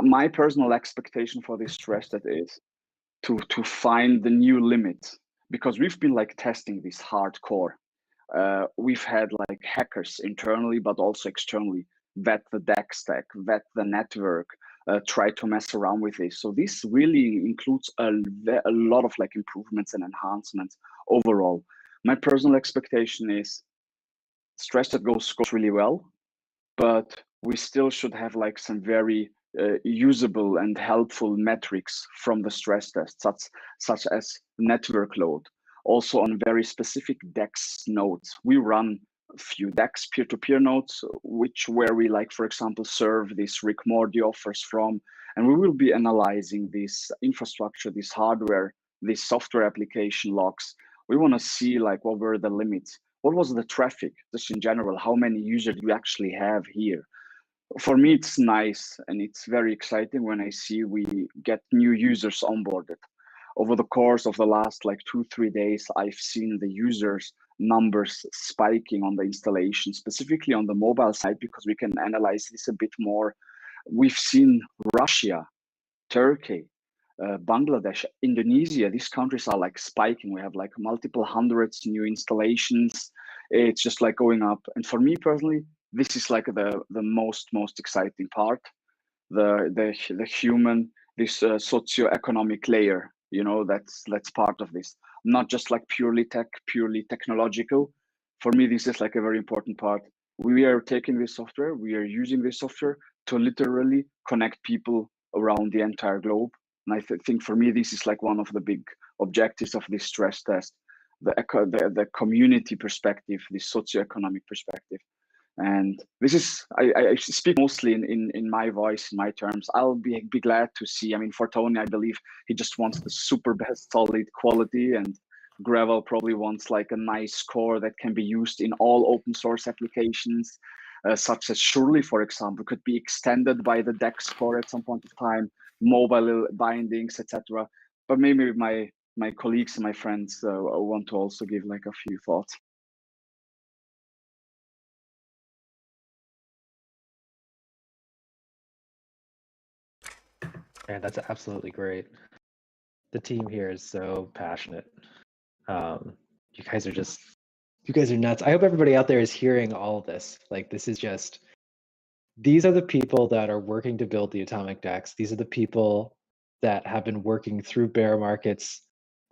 My personal expectation for this stress test is to find the new limit, because we've been like testing this hardcore. We've had like hackers internally, but also externally, vet the DEX stack, vet the network, try to mess around with this. So this really includes a lot of like improvements and enhancements overall. My personal expectation is stress that goes really well, but we still should have like some very usable and helpful metrics from the stress test, such as network load. Also on very specific DEX nodes, we run a few DEX peer-to-peer nodes, where we like, for example, serve this Rick Morty offers from, and we will be analyzing this infrastructure, this hardware, this software application logs. We want to see like what were the limits. What was the traffic, just in general? How many users do we actually have here? For me, it's nice and it's very exciting when I see we get new users onboarded. Over the course of the last like 2-3 days, I've seen the users numbers spiking on the installation, specifically on the mobile side, because we can analyze this a bit more. We've seen Russia, Turkey, Bangladesh, Indonesia, these countries are like spiking. We have like multiple hundreds new installations. It's just like going up. And for me personally, this is like the most exciting part, the human, this socioeconomic layer, you know, that's part of this, not just like purely technological. For me, this is like a very important part. We are taking this software, we are using this software to literally connect people around the entire globe. And I think for me, this is like one of the big objectives of this stress test, the community perspective, the socioeconomic perspective. And this is, I speak mostly in my voice, in my terms. I'll be glad to see. I mean, for Tony, I believe he just wants the super best solid quality, and Grewal probably wants like a nice core that can be used in all open source applications, such as Surely, for example, could be extended by the DEX core at some point of time, mobile bindings, etc. But maybe my colleagues and my friends want to also give like a few thoughts. Yeah, that's absolutely great. The team here is so passionate. You guys are nuts. I hope everybody out there is hearing all of this. Like, this is just, these are the people that are working to build the AtomicDEX. These are the people that have been working through bear markets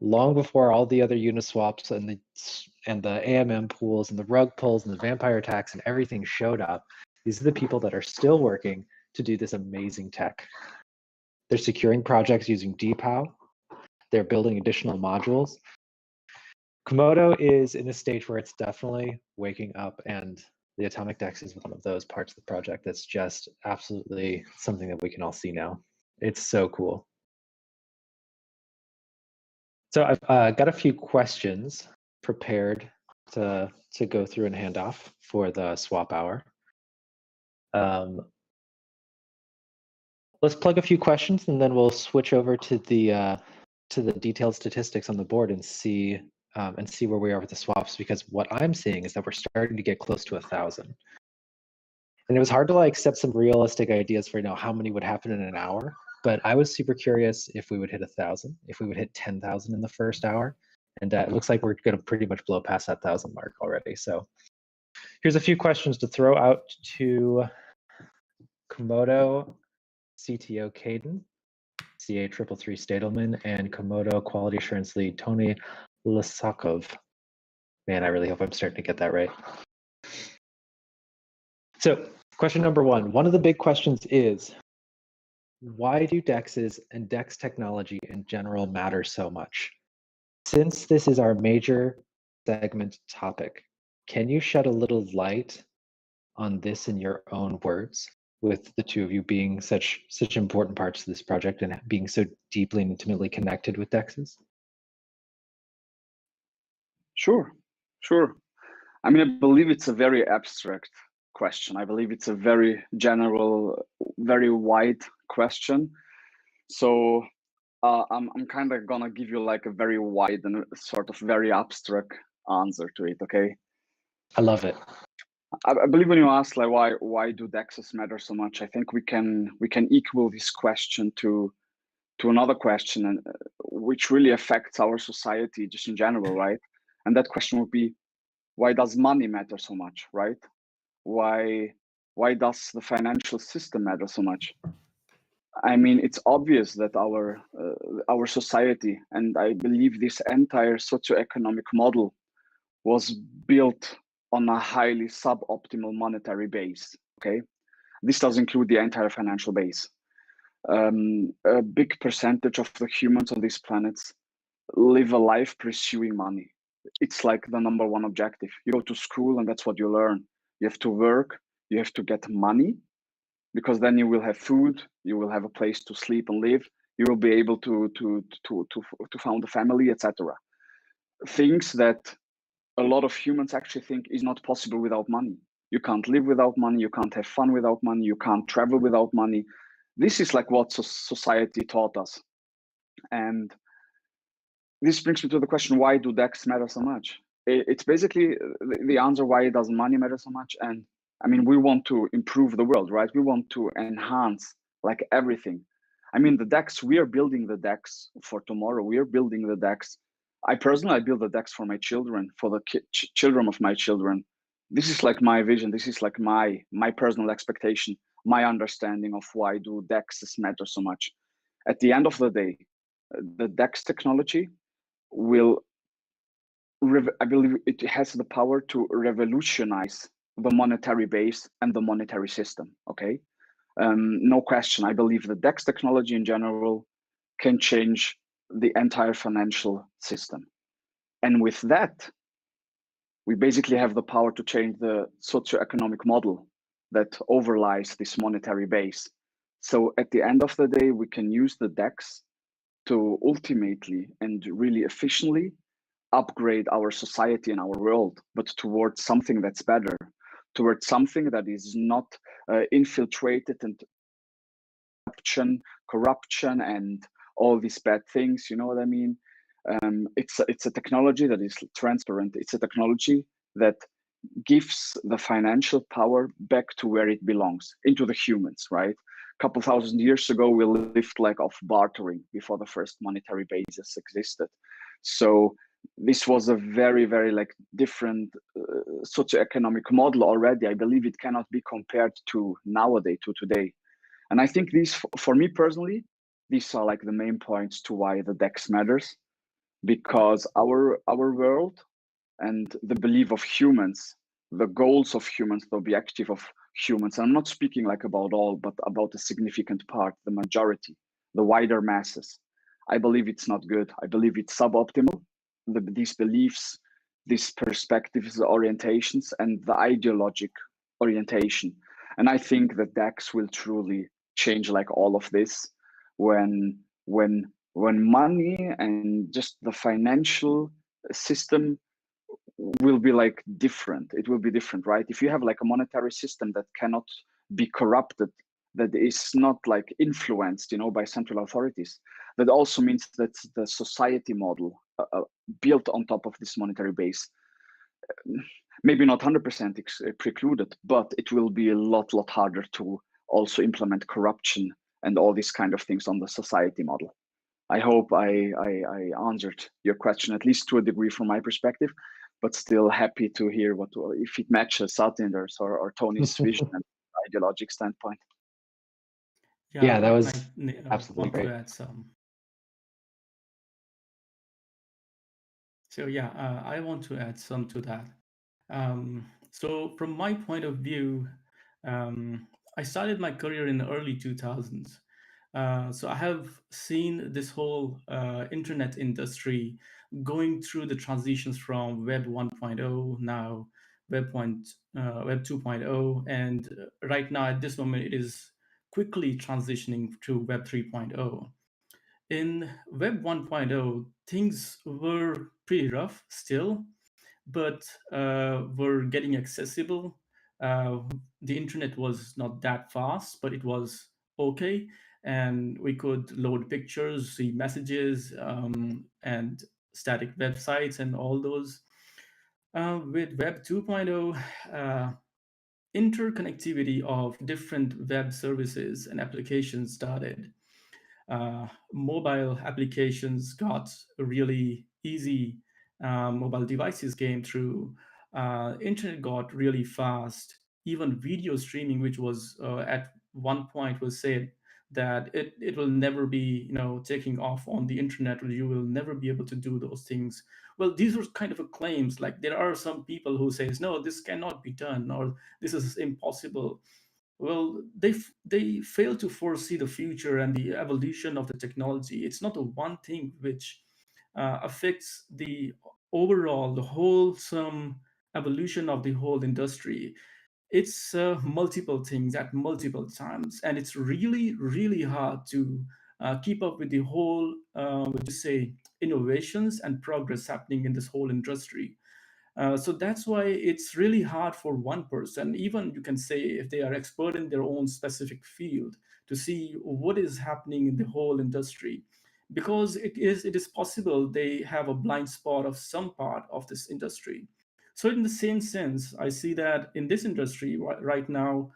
long before all the other Uniswaps and the AMM pools and the rug pulls and the vampire attacks and everything showed up. These are the people that are still working to do this amazing tech. They're securing projects using DPoW. They're building additional modules. Komodo is in a stage where it's definitely waking up, and the AtomicDEX is one of those parts of the project that's just absolutely something that we can all see now. It's so cool. So I've got a few questions prepared to go through and hand off for the swap hour. Let's plug a few questions, and then we'll switch over to the detailed statistics on the board and see where we are with the swaps, because what I'm seeing is that we're starting to get close to 1,000. And it was hard to like set some realistic ideas for how many would happen in an hour, but I was super curious if we would hit 1,000, if we would hit 10,000 in the first hour, and it looks like we're going to pretty much blow past that 1,000 mark already. So here's a few questions to throw out to Komodo CTO Kadan, CA333 Stadelmann, and Komodo Quality Assurance Lead Tony Lysakov. Man, I really hope I'm starting to get that right. So question number one of the big questions is, why do DEXs and DEX technology in general matter so much? Since this is our major segment topic, can you shed a little light on this in your own words? with the two of you being such important parts of this project and being so deeply and intimately connected with DEXs? Sure. I mean, I believe it's a very abstract question. I believe it's a very general, very wide question. So I'm kind of gonna give you like a very wide and sort of very abstract answer to it. Okay. I love it. I believe when you ask like why do DEXs matter so much, I think we can equal this question to another question, and which really affects our society just in general, right? And that question would be, why does money matter so much, right? Why does the financial system matter so much? I mean, it's obvious that our society, and I believe this entire socioeconomic model, was built on a highly suboptimal monetary base. Okay, this does include the entire financial base. A big percentage of the humans on these planets live a life pursuing money. It's like the number one objective. You go to school and that's what you learn. You have to work, you have to get money, because then you will have food, you will have a place to sleep and live, you will be able to found a family, etc. Things that a lot of humans actually think is not possible without money. You can't live without money, you can't have fun without money, you can't travel without money. This is like what society taught us. And this brings me to the question, why do DEX matter so much? It's basically the answer why does money matter so much. And I mean, we want to improve the world, right? We want to enhance like everything. I mean, the DEX, we are building the DEX for tomorrow. We are building the DEX. I build the DEX for my children, for the children of my children. This is like my vision. This is like my personal expectation, my understanding of why do DEXs matter so much. At the end of the day, the DEX technology I believe it has the power to revolutionize the monetary base and the monetary system. Okay, no question. I believe the DEX technology in general can change the entire financial system, and with that, we basically have the power to change the socioeconomic model that overlies this monetary base. So at the end of the day, we can use the DEX to ultimately and really efficiently upgrade our society and our world, but towards something that's better, towards something that is not infiltrated and corruption and all these bad things. You know what I mean? It's a technology that is transparent. It's a technology that gives the financial power back to where it belongs, into the humans, right? A couple thousand years ago, we lived like off bartering before the first monetary basis existed. So this was a very, very like different socioeconomic model already. I believe it cannot be compared to nowadays, to today. And I think these, for me personally, these are like the main points to why the DEX matters, because our world and the belief of humans, the goals of humans, the objective of humans, and I'm not speaking like about all, but about a significant part, the majority, the wider masses. I believe it's not good. I believe it's suboptimal. These beliefs, these perspectives, the orientations, and the ideologic orientation. And I think that DEX will truly change like all of this when money and just the financial system will be like different. It will be different, right? If you have like a monetary system that cannot be corrupted, that is not like influenced, you know, by central authorities, that also means that the society model built on top of this monetary base, maybe not 100% precluded, but it will be a lot harder to also implement corruption and all these kind of things on the society model. I hope I answered your question, at least to a degree from my perspective, but still happy to hear if it matches Satinder's or Tony's vision and ideologic standpoint. Yeah, that was absolutely great. To add some. So yeah, I want to add some to that. So from my point of view, I started my career in the early 2000s. So I have seen this whole internet industry going through the transitions from Web 1.0, now Web 2.0, and right now at this moment it is quickly transitioning to Web 3.0. In Web 1.0, things were pretty rough still, but were getting accessible. The internet was not that fast, but it was okay, and we could load pictures, see messages, and static websites and all those. With Web 2.0, interconnectivity of different web services and applications started. Mobile applications got really easy. Mobile devices came through. Internet got really fast. Even video streaming, which was at one point was said that it will never be taking off on the internet, or you will never be able to do those things. Well, these are kind of claims. Like, there are some people who says, no, this cannot be done, or this is impossible. Well, they fail to foresee the future and the evolution of the technology. It's not the one thing which affects the overall, the wholesome evolution of the whole industry. It's multiple things at multiple times, and it's really, really hard to keep up with the whole, what you say, innovations and progress happening in this whole industry. So that's why it's really hard for one person, even you can say if they are expert in their own specific field, to see what is happening in the whole industry, because it is possible they have a blind spot of some part of this industry. So in the same sense, I see that in this industry right now,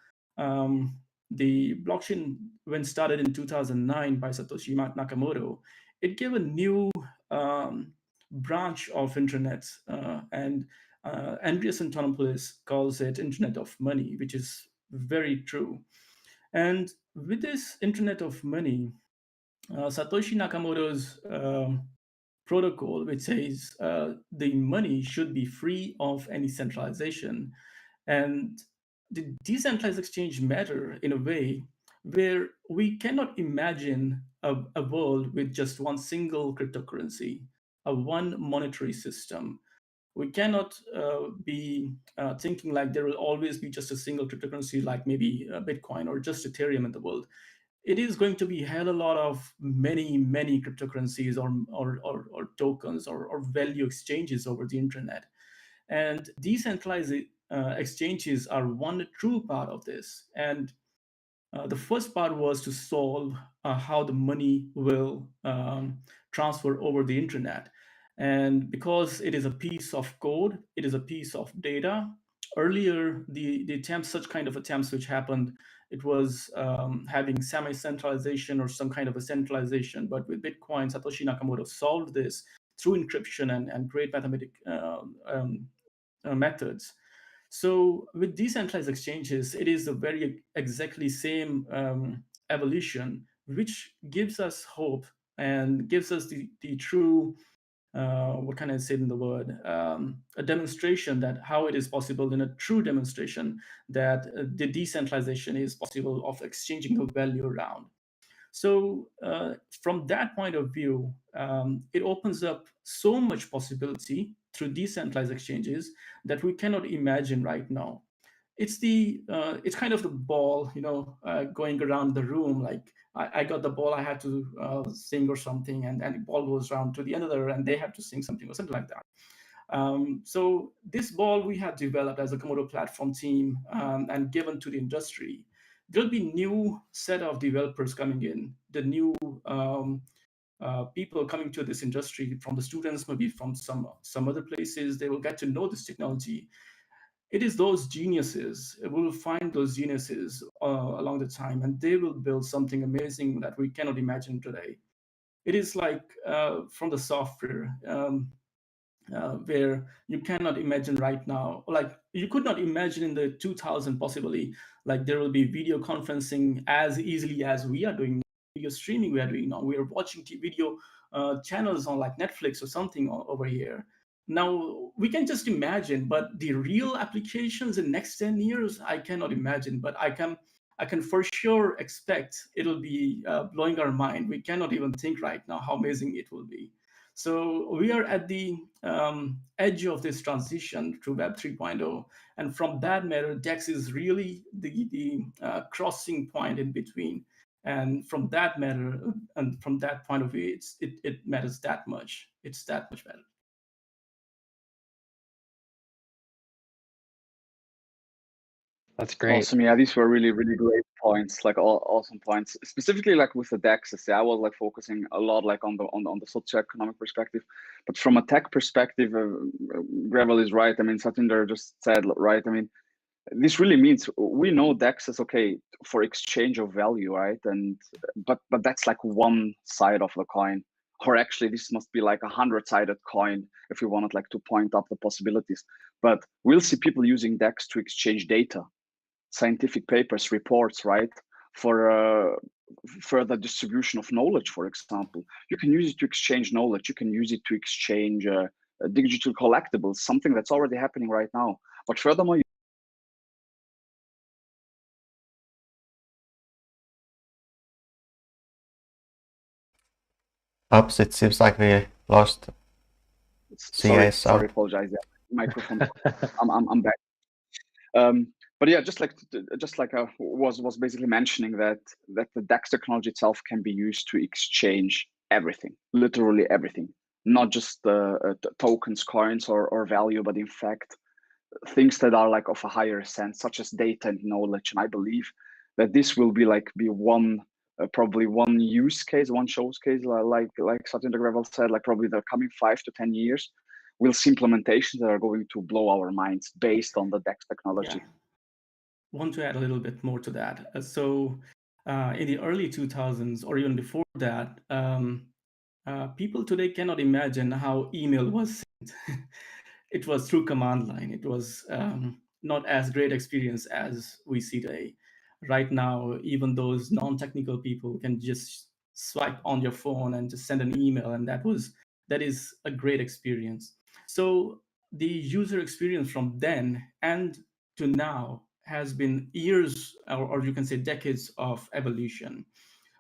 the blockchain, when started in 2009 by Satoshi Nakamoto, it gave a new branch of internet, and Andreas Antonopoulos calls it Internet of Money, which is very true. And with this Internet of Money, Satoshi Nakamoto's protocol, which says the money should be free of any centralization, and the decentralized exchange matter in a way where we cannot imagine a world with just one single cryptocurrency, a one monetary system. We cannot be thinking like there will always be just a single cryptocurrency, like maybe Bitcoin or just Ethereum in the world. It is going to be hell a lot of many cryptocurrencies or tokens or value exchanges over the internet. And decentralized exchanges are one true part of this. And the first part was to solve how the money will transfer over the internet. And because it is a piece of code, it is a piece of data. Earlier, the attempts, such kind of attempts which happened, it was having semi-centralization or some kind of a centralization. But with Bitcoin, Satoshi Nakamoto solved this through encryption and great mathematic methods. So with decentralized exchanges, it is the very exactly same evolution, which gives us hope and gives us the true, what can I say in the word, a demonstration that how it is possible, in a true demonstration that the decentralization is possible of exchanging the value around. So from that point of view, it opens up so much possibility through decentralized exchanges that we cannot imagine right now. It's it's kind of the ball, going around the room. Like I got the ball, I had to sing or something, and the ball goes around to the other, and they have to sing something or something like that. So this ball we have developed as a Komodo platform team and given to the industry. There'll be new set of developers coming in, the new people coming to this industry from the students, maybe from some other places. They will get to know this technology. It is those geniuses, we will find those geniuses along the time, and they will build something amazing that we cannot imagine today. It is like from the software, where you cannot imagine right now, like you could not imagine in the 2000 possibly, like there will be video conferencing as easily as we are doing, video streaming we are doing now. We are watching video channels on like Netflix or something over here. Now we can just imagine, but the real applications in next 10 years, I cannot imagine, but I can for sure expect it'll be blowing our mind. We cannot even think right now how amazing it will be. So we are at the edge of this transition to Web 3.0. And from that matter, DEX is really the crossing point in between. And from that matter, and from that point of view, it matters that much. It's that much better. That's great. Awesome. Yeah, these were really, really great points, like awesome points. Specifically, like with the DEXs, I was like focusing a lot like on the socioeconomic perspective, but from a tech perspective, Grewal is right. I mean, Satinder just said right. I mean, this really means we know DEXs, okay, for exchange of value, right? And but that's like one side of the coin, or actually this must be like 100-sided coin if we wanted like to point up the possibilities. But we'll see people using DEX to exchange data, scientific papers, reports, right? For further distribution of knowledge, for example. You can use it to exchange knowledge. You can use it to exchange digital collectibles, something that's already happening right now. But furthermore, Oops, it seems like we lost CA. sorry, apologize. Yeah, microphone. I'm back. But yeah, just like was basically mentioning that the DEX technology itself can be used to exchange everything, literally everything, not just tokens, coins, or value, but in fact things that are like of a higher sense, such as data and knowledge. And I believe that this will be one probably one use case, one showcase, like Satinder Grewal said, like probably the coming 5 to 10 years, we'll see implementations that are going to blow our minds based on the DEX technology. Yeah. Want to add a little bit more to that. So in the early 2000s, or even before that, people today cannot imagine how email was sent. It was through command line. It was not as great experience as we see today. Right now, even those non-technical people can just swipe on your phone and just send an email, and that is a great experience. So the user experience from then and to now has been years, or you can say decades of evolution.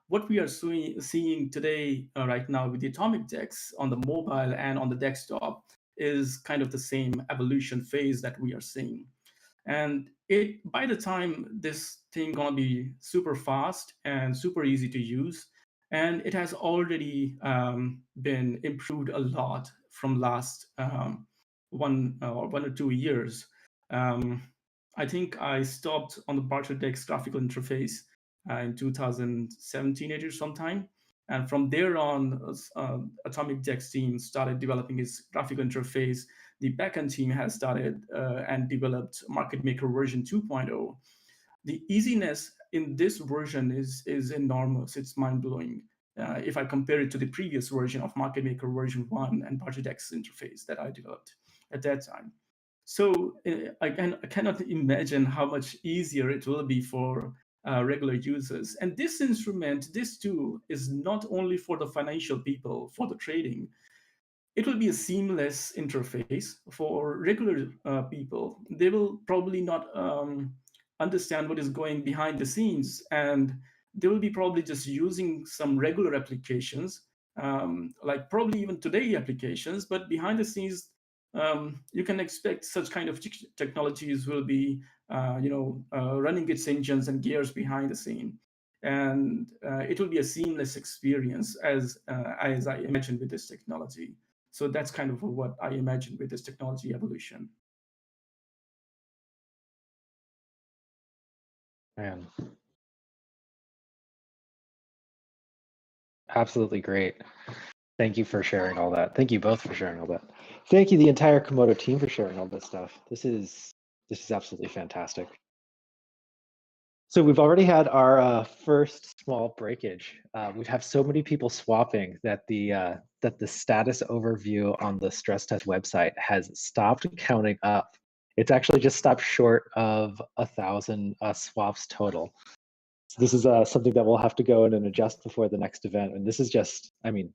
What we are seeing today, right now, with the AtomicDEX on the mobile and on the desktop is kind of the same evolution phase that we are seeing. And by the time this thing gonna be super fast and super easy to use, and it has already been improved a lot from last 1 or 2 years. I think I stopped on the AtomicDEX graphical interface in 2017 or sometime. And from there on, AtomicDEX team started developing its graphical interface. The backend team has started and developed Market Maker version 2.0. The easiness in this version is enormous. It's mind-blowing. If I compare it to the previous version of Market Maker version 1 and AtomicDEX interface that I developed at that time. So I cannot imagine how much easier it will be for regular users. And this instrument, this tool, is not only for the financial people, for the trading. It will be a seamless interface for regular people. They will probably not understand what is going behind the scenes, and they will be probably just using some regular applications, like probably even today applications, but behind the scenes, you can expect such kind of technologies will be, running its engines and gears behind the scene, and it will be a seamless experience as I imagine with this technology. So that's kind of what I imagine with this technology evolution. Man. Absolutely great. Thank you for sharing all that. Thank you both for sharing all that. Thank you, the entire Komodo team, for sharing all this stuff. This is absolutely fantastic. So we've already had our first small breakage. We have so many people swapping that the status overview on the stress test website has stopped counting up. It's actually just stopped short of 1,000 swaps total. So this is something that we'll have to go in and adjust before the next event. And this is just, I mean,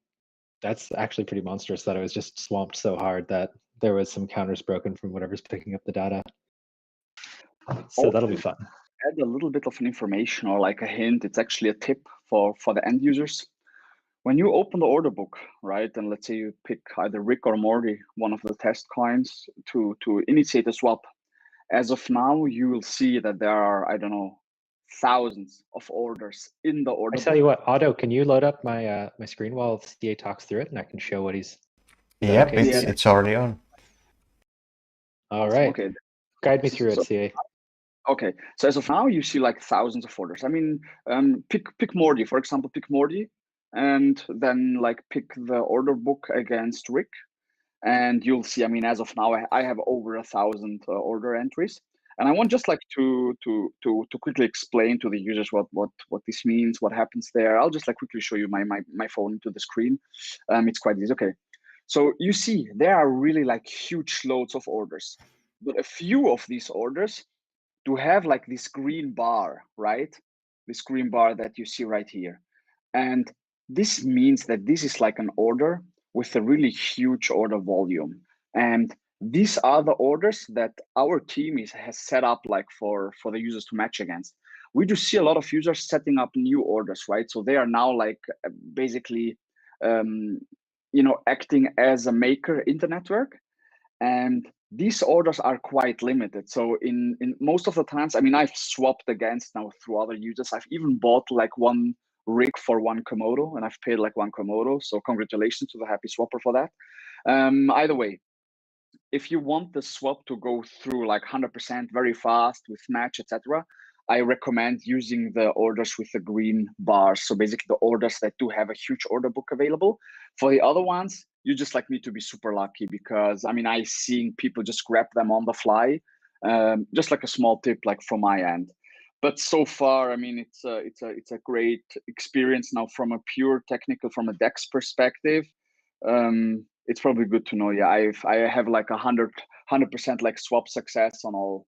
that's actually pretty monstrous that it was just swamped so hard that there was some counters broken from whatever's picking up the data. So that'll be fun. Add a little bit of an information or like a hint. It's actually a tip for the end users. when you open the order book, right, and let's say you pick either Rick or Morty, one of the test coins, to initiate a swap, as of now, you will see that there are, I don't know, thousands of orders in the order I tell book. you what, Otto, can you load up my my screen while CA talks through it, and I can show what he's. Yep, okay? it's already on. All right. Okay. Guide me through it, So- CA. Okay, so as of now, you see like thousands of orders. I mean, pick Morty, for example, pick Morty, and then like pick the order book against Rick, and you'll see. I mean, as of now, I have over 1,000 order entries, and I want just like to quickly explain to the users what this means, what happens there. I'll just like quickly show you my phone into the screen. It's quite easy. Okay, so you see there are really like huge loads of orders, but a few of these orders to have like this green bar, right? This green bar that you see right here. And this means that this is like an order with a really huge order volume. And these are the orders that our team has set up like for the users to match against. We do see a lot of users setting up new orders, right? So they are now like basically, acting as a maker in the network. And these orders are quite limited. So in most of the times, I mean, I've swapped against now through other users. I've even bought like one rig for one Komodo, and I've paid like one Komodo. So congratulations to the happy swapper for that. Either way, if you want the swap to go through like 100% very fast with match, etc., I recommend using the orders with the green bars. So basically the orders that do have a huge order book available. For the other ones, you just like need to be super lucky, because I mean, I've seen people just grab them on the fly. Just like a small tip, like from my end. But so far, I mean, it's a great experience now from a pure technical, from a DEX perspective. It's probably good to know. Yeah, I have like 100% like swap success on all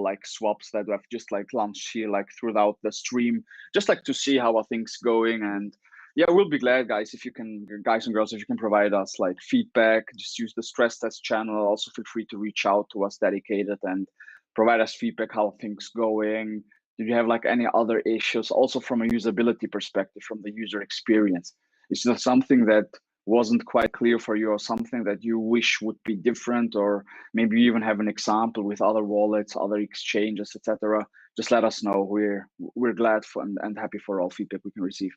like swaps that I've just like launched here like throughout the stream, just like to see how are things going. And yeah, we'll be glad, guys, if you can, guys and girls, if you can provide us like feedback. Just use the stress test channel. Also feel free to reach out to us dedicated and provide us feedback, how things going. Did you have like any other issues? Also from a usability perspective, from the user experience, is there something that wasn't quite clear for you, or something that you wish would be different, or maybe you even have an example with other wallets, other exchanges, etc.? Just let us know. We're glad for and happy for all feedback we can receive.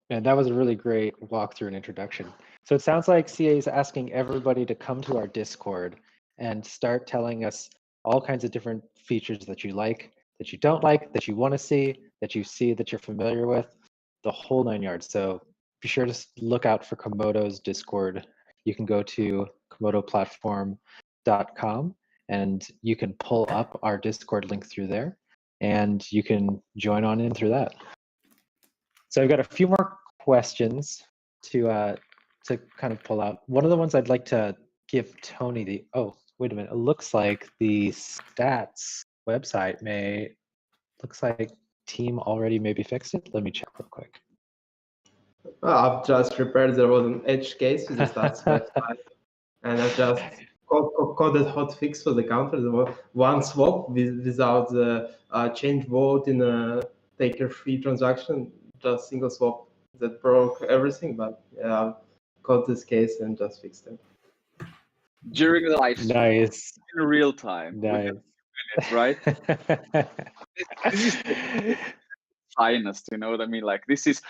And that was a really great walkthrough and introduction. So it sounds like CA is asking everybody to come to our Discord and start telling us all kinds of different features that you like, that you don't like, that you want to see that you're familiar with, the whole 9 yards. So be sure to look out for Komodo's Discord. You can go to komodoplatform.com and you can pull up our Discord link through there, and you can join on in through that. So I've got a few more questions to kind of pull out. One of the ones I'd like to give Tony the, oh, wait a minute. It looks like the stats website looks like team already maybe fixed it. Let me check real quick. Well, I've just repaired. There was an edge case with the stats website, and I've just coded hotfix for the counter. There was one swap without the change vote in a taker-free transaction, just single swap that broke everything. But yeah, I've caught this case and just fixed it. During the live stream, Nice. in real time, Nice. minutes, right? This is the finest, you know what I mean? Like this is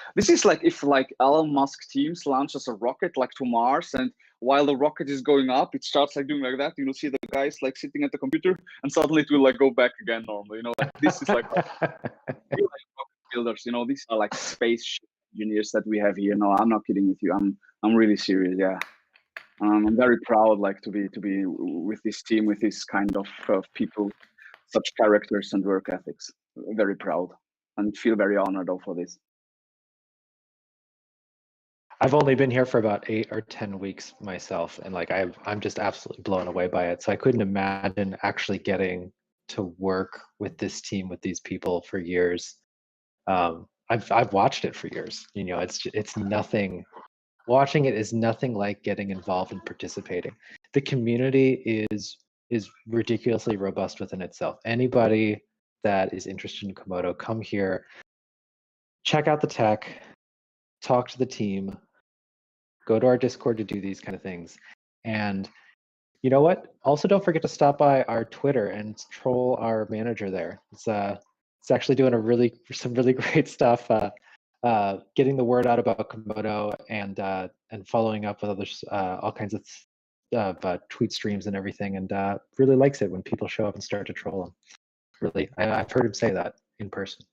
like if like Elon Musk teams launches a rocket like to Mars, and while the rocket is going up, it starts like doing like that. You'll see the guys like sitting at the computer, and suddenly it will like go back again normal. You know, like this is like rocket builders. You know, these are like space engineers that we have here. No, I'm not kidding with you. I'm really serious. Yeah. I'm very proud, like to be with this team, with this kind of people, such characters and work ethics. Very proud and feel very honored for this. I've only been here for about 8 or 10 weeks myself, and like I'm just absolutely blown away by it. So I couldn't imagine actually getting to work with this team, with these people for years. I've watched it for years. You know, it's nothing. Watching it is nothing like getting involved and participating. The community is ridiculously robust within itself. Anybody that is interested in Komodo, come here, check out the tech, talk to the team, go to our Discord to do these kind of things. And you know what? Also, don't forget to stop by our Twitter and troll our manager there. It's actually doing some really great stuff, getting the word out about Komodo and following up with others, all kinds of tweet streams and everything, and really likes it when people show up and start to troll him. Really, I've heard him say that in person.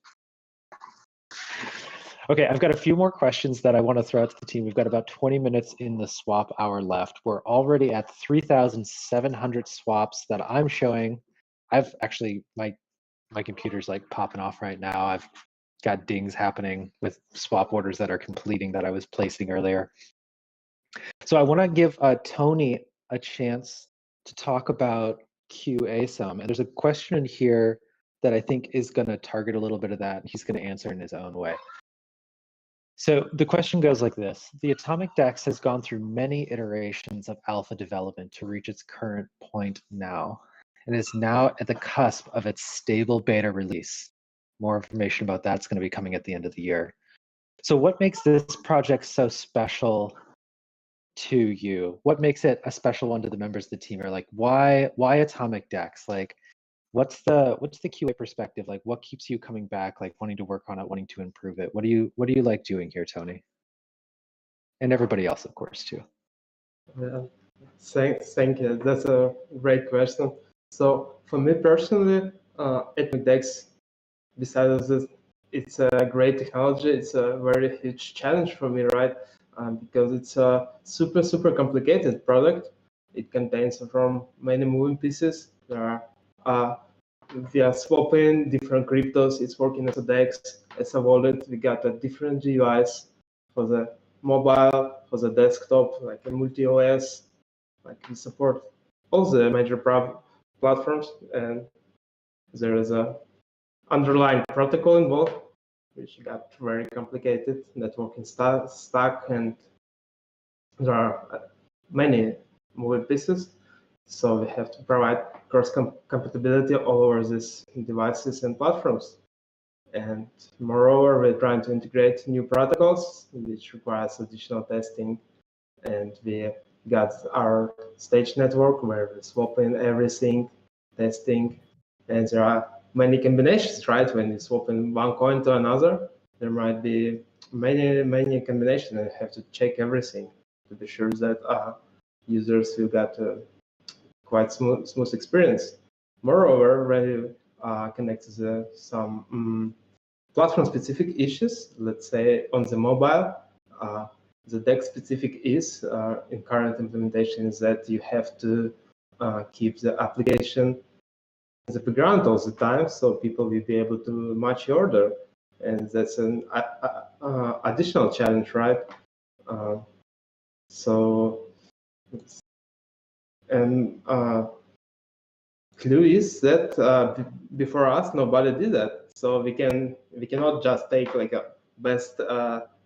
Okay, I've got a few more questions that I want to throw out to the team. We've got about 20 minutes in the swap hour left. We're already at 3,700 swaps that I'm showing. I've actually, my computer's like popping off right now. I've got dings happening with swap orders that are completing that I was placing earlier. So I want to give Tony a chance to talk about QA some. And there's a question in here that I think is going to target a little bit of that. He's going to answer in his own way. So the question goes like this. The AtomicDEX has gone through many iterations of alpha development to reach its current point now, and is now at the cusp of its stable beta release. More information about that's going to be coming at the end of the year. So what makes this project so special to you? What makes it a special one to the members of the team? Or like, why AtomicDEX? Like, what's the QA perspective? Like, what keeps you coming back, like wanting to work on it, wanting to improve it? What do you like doing here, Tony? And everybody else, of course, too. Yeah, thank you. That's a great question. So for me personally, AtomicDEX, besides this, it's a great technology. It's a very huge challenge for me, right? Because it's a super complicated product. It contains from many moving pieces. There are we are swapping different cryptos. It's working as a DEX, as a wallet. We got different GUIs for the mobile, for the desktop, like a multi-OS. Like we support all the major platforms, and there is a underlying protocol involved, which got very complicated networking stack, and there are many moving pieces. So we have to provide cross-compatibility all over these devices and platforms. And moreover, we're trying to integrate new protocols, which requires additional testing. And we got our stage network where we're swapping everything, testing. And there are many combinations, right? When you swap in one coin to another, there might be many combinations, and you have to check everything to be sure that users will get quite smooth experience. Moreover, when you connect to some platform-specific issues, let's say on the mobile, the DEX-specific is in current implementation is that you have to keep the application in the background all the time, so people will be able to match your order, and that's an additional challenge, right? Clue is that before us nobody did that, so we cannot just take like a best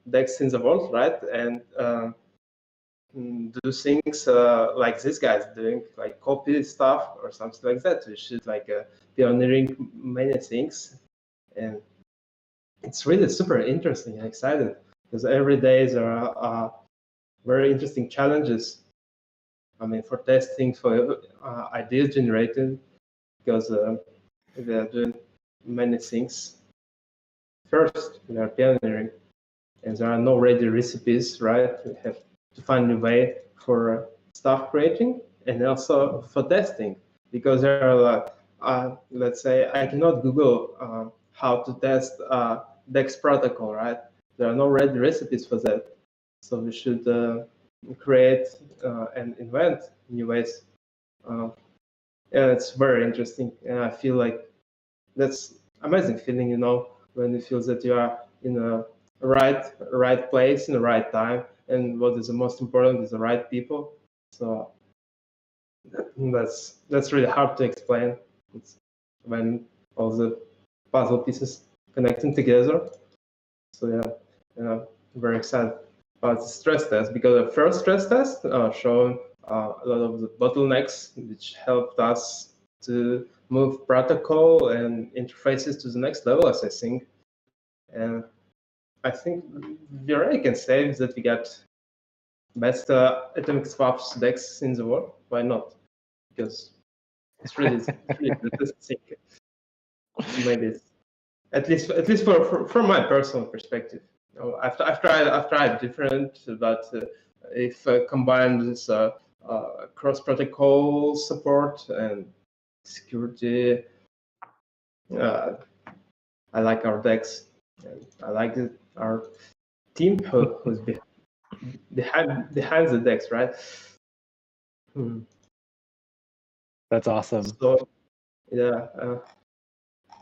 DEX in the world, right, and do things like these guys doing, like copy stuff or something like that. We should like pioneering many things, and it's really super interesting and exciting because every day there are very interesting challenges. I mean, for testing, for ideas generated, because we are doing many things. First, we are pioneering, and there are no ready recipes, right? We have to find a way for stuff creating and also for testing, because there are, let's say, I cannot Google how to test DEX protocol, right? There are no ready recipes for that. So we should create and invent new ways. And it's very interesting. And I feel like that's amazing feeling, you know, when you feel that you are in a right place in the right time, and what is the most important is the right people. So that's really hard to explain. It's when all the puzzle pieces connecting together. So yeah, very excited about the stress test, because the first stress test showed a lot of the bottlenecks which helped us to move protocol and interfaces to the next level, as I think. And I think we already can say that we got best atomic swaps DEX in the world. Why not? Because it's really interesting. Maybe it's, at least from my personal perspective. You know, I've tried different, but if combined with cross protocol support and security, I like our DEX. And I like our team who's behind the DEX, right? That's awesome. So yeah,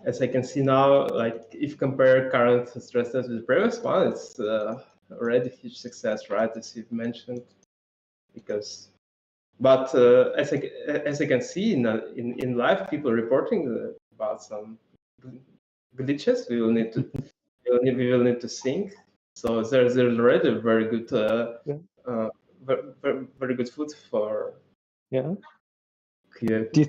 as I can see now, like if compare current stress test with the previous one, it's already a huge success, right? As you've mentioned, because. But as I can see in live, people reporting about some glitches. We will need to sync. So there's already a very good very good food for QA. Do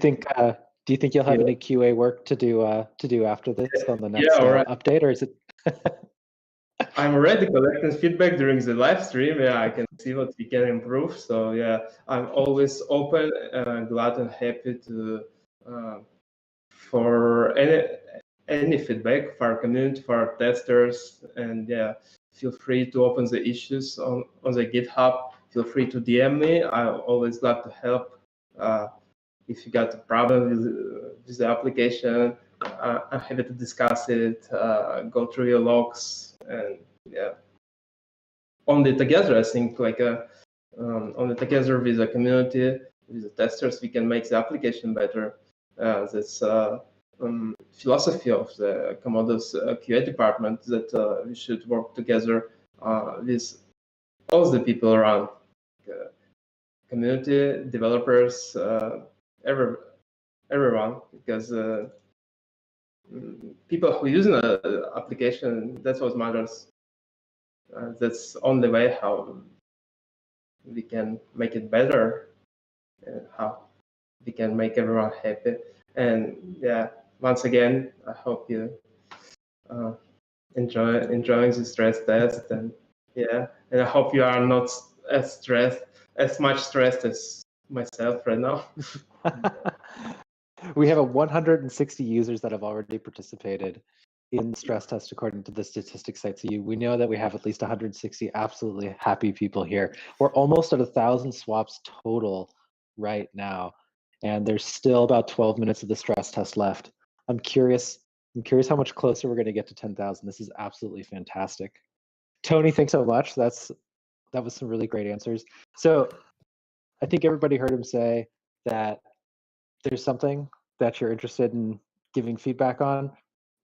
you think you'll have any QA work to do after this on the next update, or is it? I'm already collecting feedback during the live stream. Yeah, I can see what we can improve. So yeah, I'm always open, glad and happy to for any feedback for our community, for our testers, and yeah, feel free to open the issues on the GitHub. Feel free to DM me. I always love to help. If you got a problem with the application, I'm happy to discuss it, go through your logs, and yeah. Only together, I think, like only together with the community, with the testers, we can make the application better. That's philosophy of the Komodo's QA department, that we should work together with all the people around, community, developers, everyone, because people who use an application, that's what matters. That's the only way how we can make it better, and how we can make everyone happy. And yeah, once again, I hope you enjoying the stress test, and yeah, and I hope you are not as much stressed as myself right now. We have 160 users that have already participated in the stress test according to the statistics site. So we know that we have at least 160 absolutely happy people here. We're almost at 1,000 swaps total right now, and there's still about 12 minutes of the stress test left. I'm curious how much closer we're going to get to 10,000. This is absolutely fantastic. Tony, thanks so much. That was some really great answers. So I think everybody heard him say that there's something that you're interested in giving feedback on,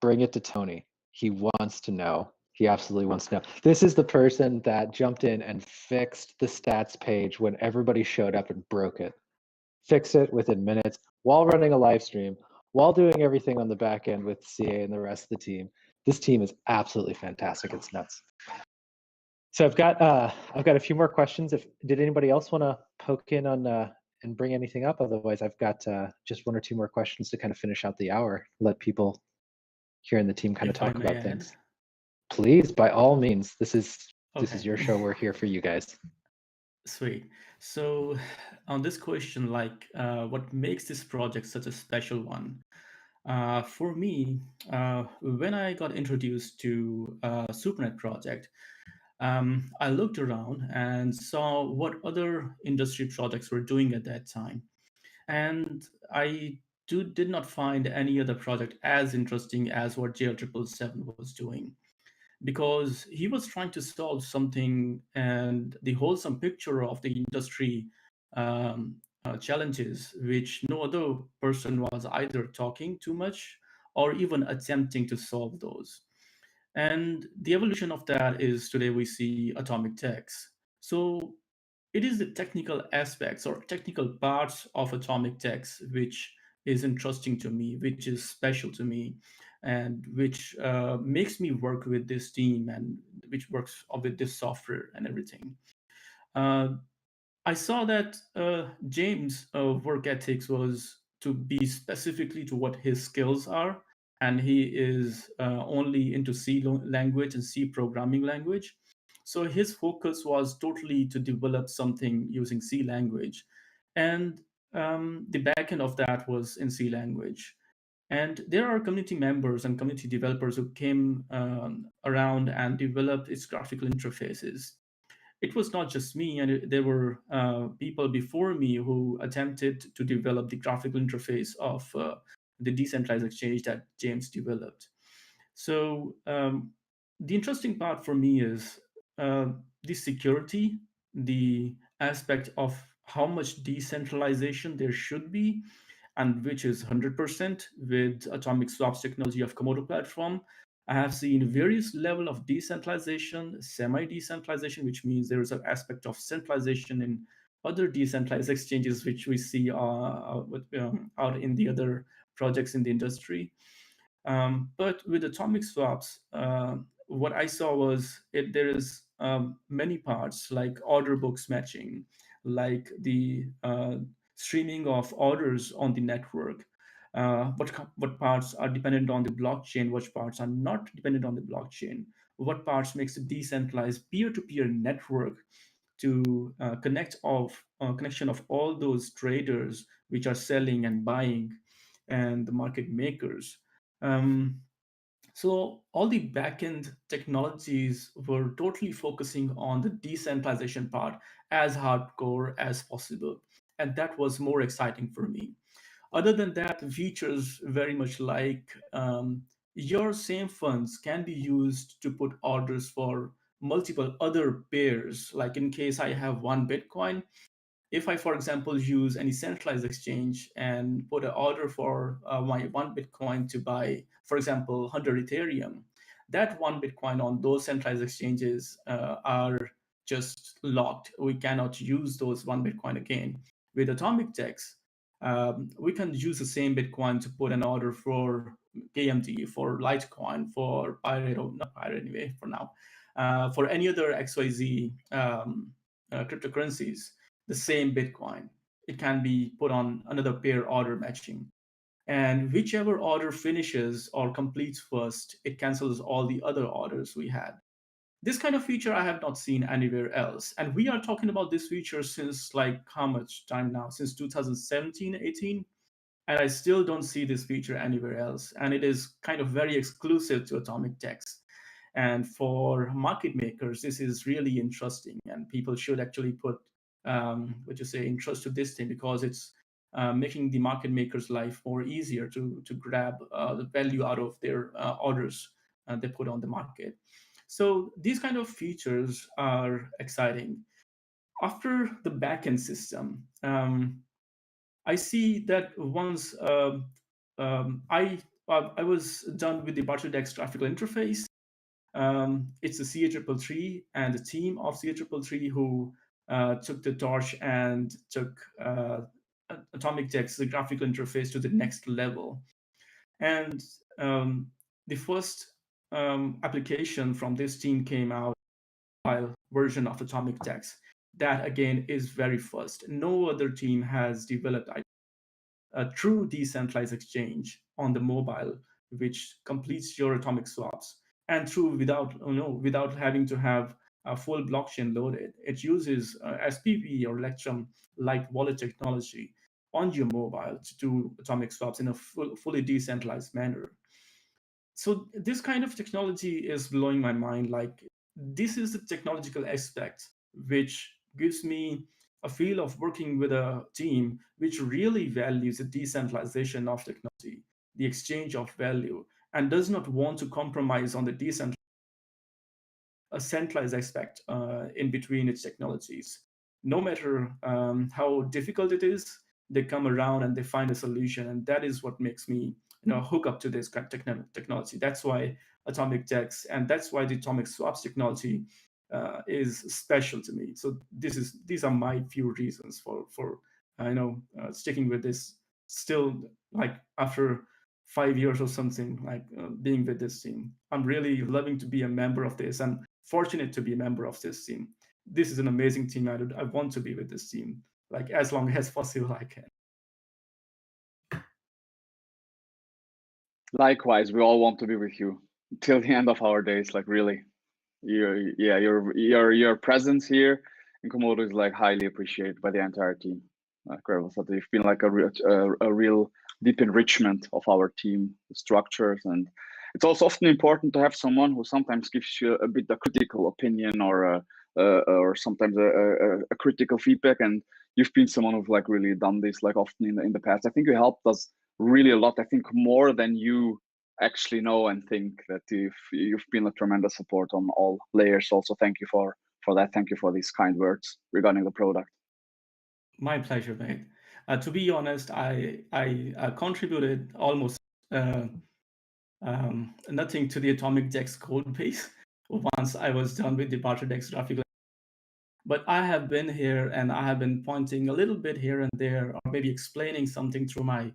bring it to Tony. He wants to know. He absolutely wants to know. This is the person that jumped in and fixed the stats page when everybody showed up and broke it. Fix it within minutes while running a live stream, while doing everything on the back end with CA and the rest of the team. This team is absolutely fantastic. It's nuts. So I've got a few more questions. Did anybody else want to poke in on and bring anything up? Otherwise, I've got just one or two more questions to kind of finish out the hour. Let people here in the team kind of talk about things. Please, by all means. This is your show. We're here for you guys. Sweet. So on this question, like what makes this project such a special one? For me, when I got introduced to SuperNet project, I looked around and saw what other industry projects were doing at that time. And I did not find any other project as interesting as what JL777 was doing, because he was trying to solve something, and the wholesome picture of the industry challenges, which no other person was either talking too much or even attempting to solve those. And the evolution of that is today we see AtomicDEX. So it is the technical aspects or technical parts of AtomicDEX which is interesting to me, which is special to me, and which makes me work with this team and which works with this software and everything. I saw that James' work ethics was to be specifically to what his skills are and he is only into C language and C programming language. So his focus was totally to develop something using C language, and the backend of that was in C language. And there are community members and community developers who came around and developed its graphical interfaces. It was not just me, and there were people before me who attempted to develop the graphical interface of the decentralized exchange that James developed. So the interesting part for me is the security, the aspect of how much decentralization there should be, and which is 100% with atomic swaps technology of Komodo platform. I have seen various level of decentralization, semi-decentralization, which means there is an aspect of centralization in other decentralized exchanges, which we see out in the other projects in the industry. But with atomic swaps, what I saw was there is many parts like order books matching, like the streaming of orders on the network. What parts are dependent on the blockchain? What parts are not dependent on the blockchain? What parts makes a decentralized peer-to-peer network to connection of all those traders which are selling and buying, and the market makers. Um, so all the backend technologies were totally focusing on the decentralization part as hardcore as possible. And that was more exciting for me. Other than that, features very much like your same funds can be used to put orders for multiple other pairs. Like in case I have one Bitcoin, if I, for example, use any centralized exchange and put an order for my one Bitcoin to buy, for example, 100 Ethereum, that one Bitcoin on those centralized exchanges are just locked. We cannot use those one Bitcoin again. With AtomicDEX, we can use the same Bitcoin to put an order for KMT, for Litecoin, for Pirate, not Pirate anyway, for now, for any other XYZ cryptocurrencies, the same Bitcoin. It can be put on another pair order matching. And whichever order finishes or completes first, it cancels all the other orders we had. This kind of feature I have not seen anywhere else. And we are talking about this feature since like how much time now? Since 2017, 18? And I still don't see this feature anywhere else. And it is kind of very exclusive to AtomicDEX. And for market makers, this is really interesting, and people should actually put interest to this thing, because it's making the market makers' life more easier to grab the value out of their orders they put on the market. So these kind of features are exciting. After the backend system, I see that once I was done with the DEX graphical interface. It's the CA333 and the team of CA333 who took the torch and took AtomicDEX, the graphical interface, to the next level. And the first application from this team came out, version of AtomicDEX. That again is very first. No other team has developed a true decentralized exchange on the mobile, which completes your atomic swaps, and through without having to have a full blockchain loaded. It uses SPV or Electrum like wallet technology on your mobile to do atomic swaps in a fully decentralized manner. So this kind of technology is blowing my mind. Like, this is the technological aspect which gives me a feel of working with a team which really values the decentralization of technology, the exchange of value, and does not want to compromise on the centralized aspect in between its technologies. No matter how difficult it is, they come around and they find a solution, and that is what makes me hook up to this kind of technology. That's why AtomicDEX, and that's why the atomic swaps technology is special to me. So these are my few reasons for sticking with this still, like after 5 years or something, like being with this team. I'm really loving to be a member of this. I'm fortunate to be a member of this team. This is an amazing team. I want to be with this team, like as long as possible I can. Likewise, we all want to be with you till the end of our days. Like really, your presence here in Komodo is like highly appreciated by the entire team. Grewal, so you've been like a real deep enrichment of our team structures, and it's also often important to have someone who sometimes gives you a bit of critical opinion or sometimes a critical feedback. And you've been someone who've like really done this like often in the past. I think you helped us really a lot. I think more than you actually know and think, that you've been a tremendous support on all layers. Also, thank you for that. Thank you for these kind words regarding the product. My pleasure, mate. To be honest, I contributed almost nothing to the AtomicDEX code base once I was done with the DEX graphical. But I have been here and I have been pointing a little bit here and there, or maybe explaining something through my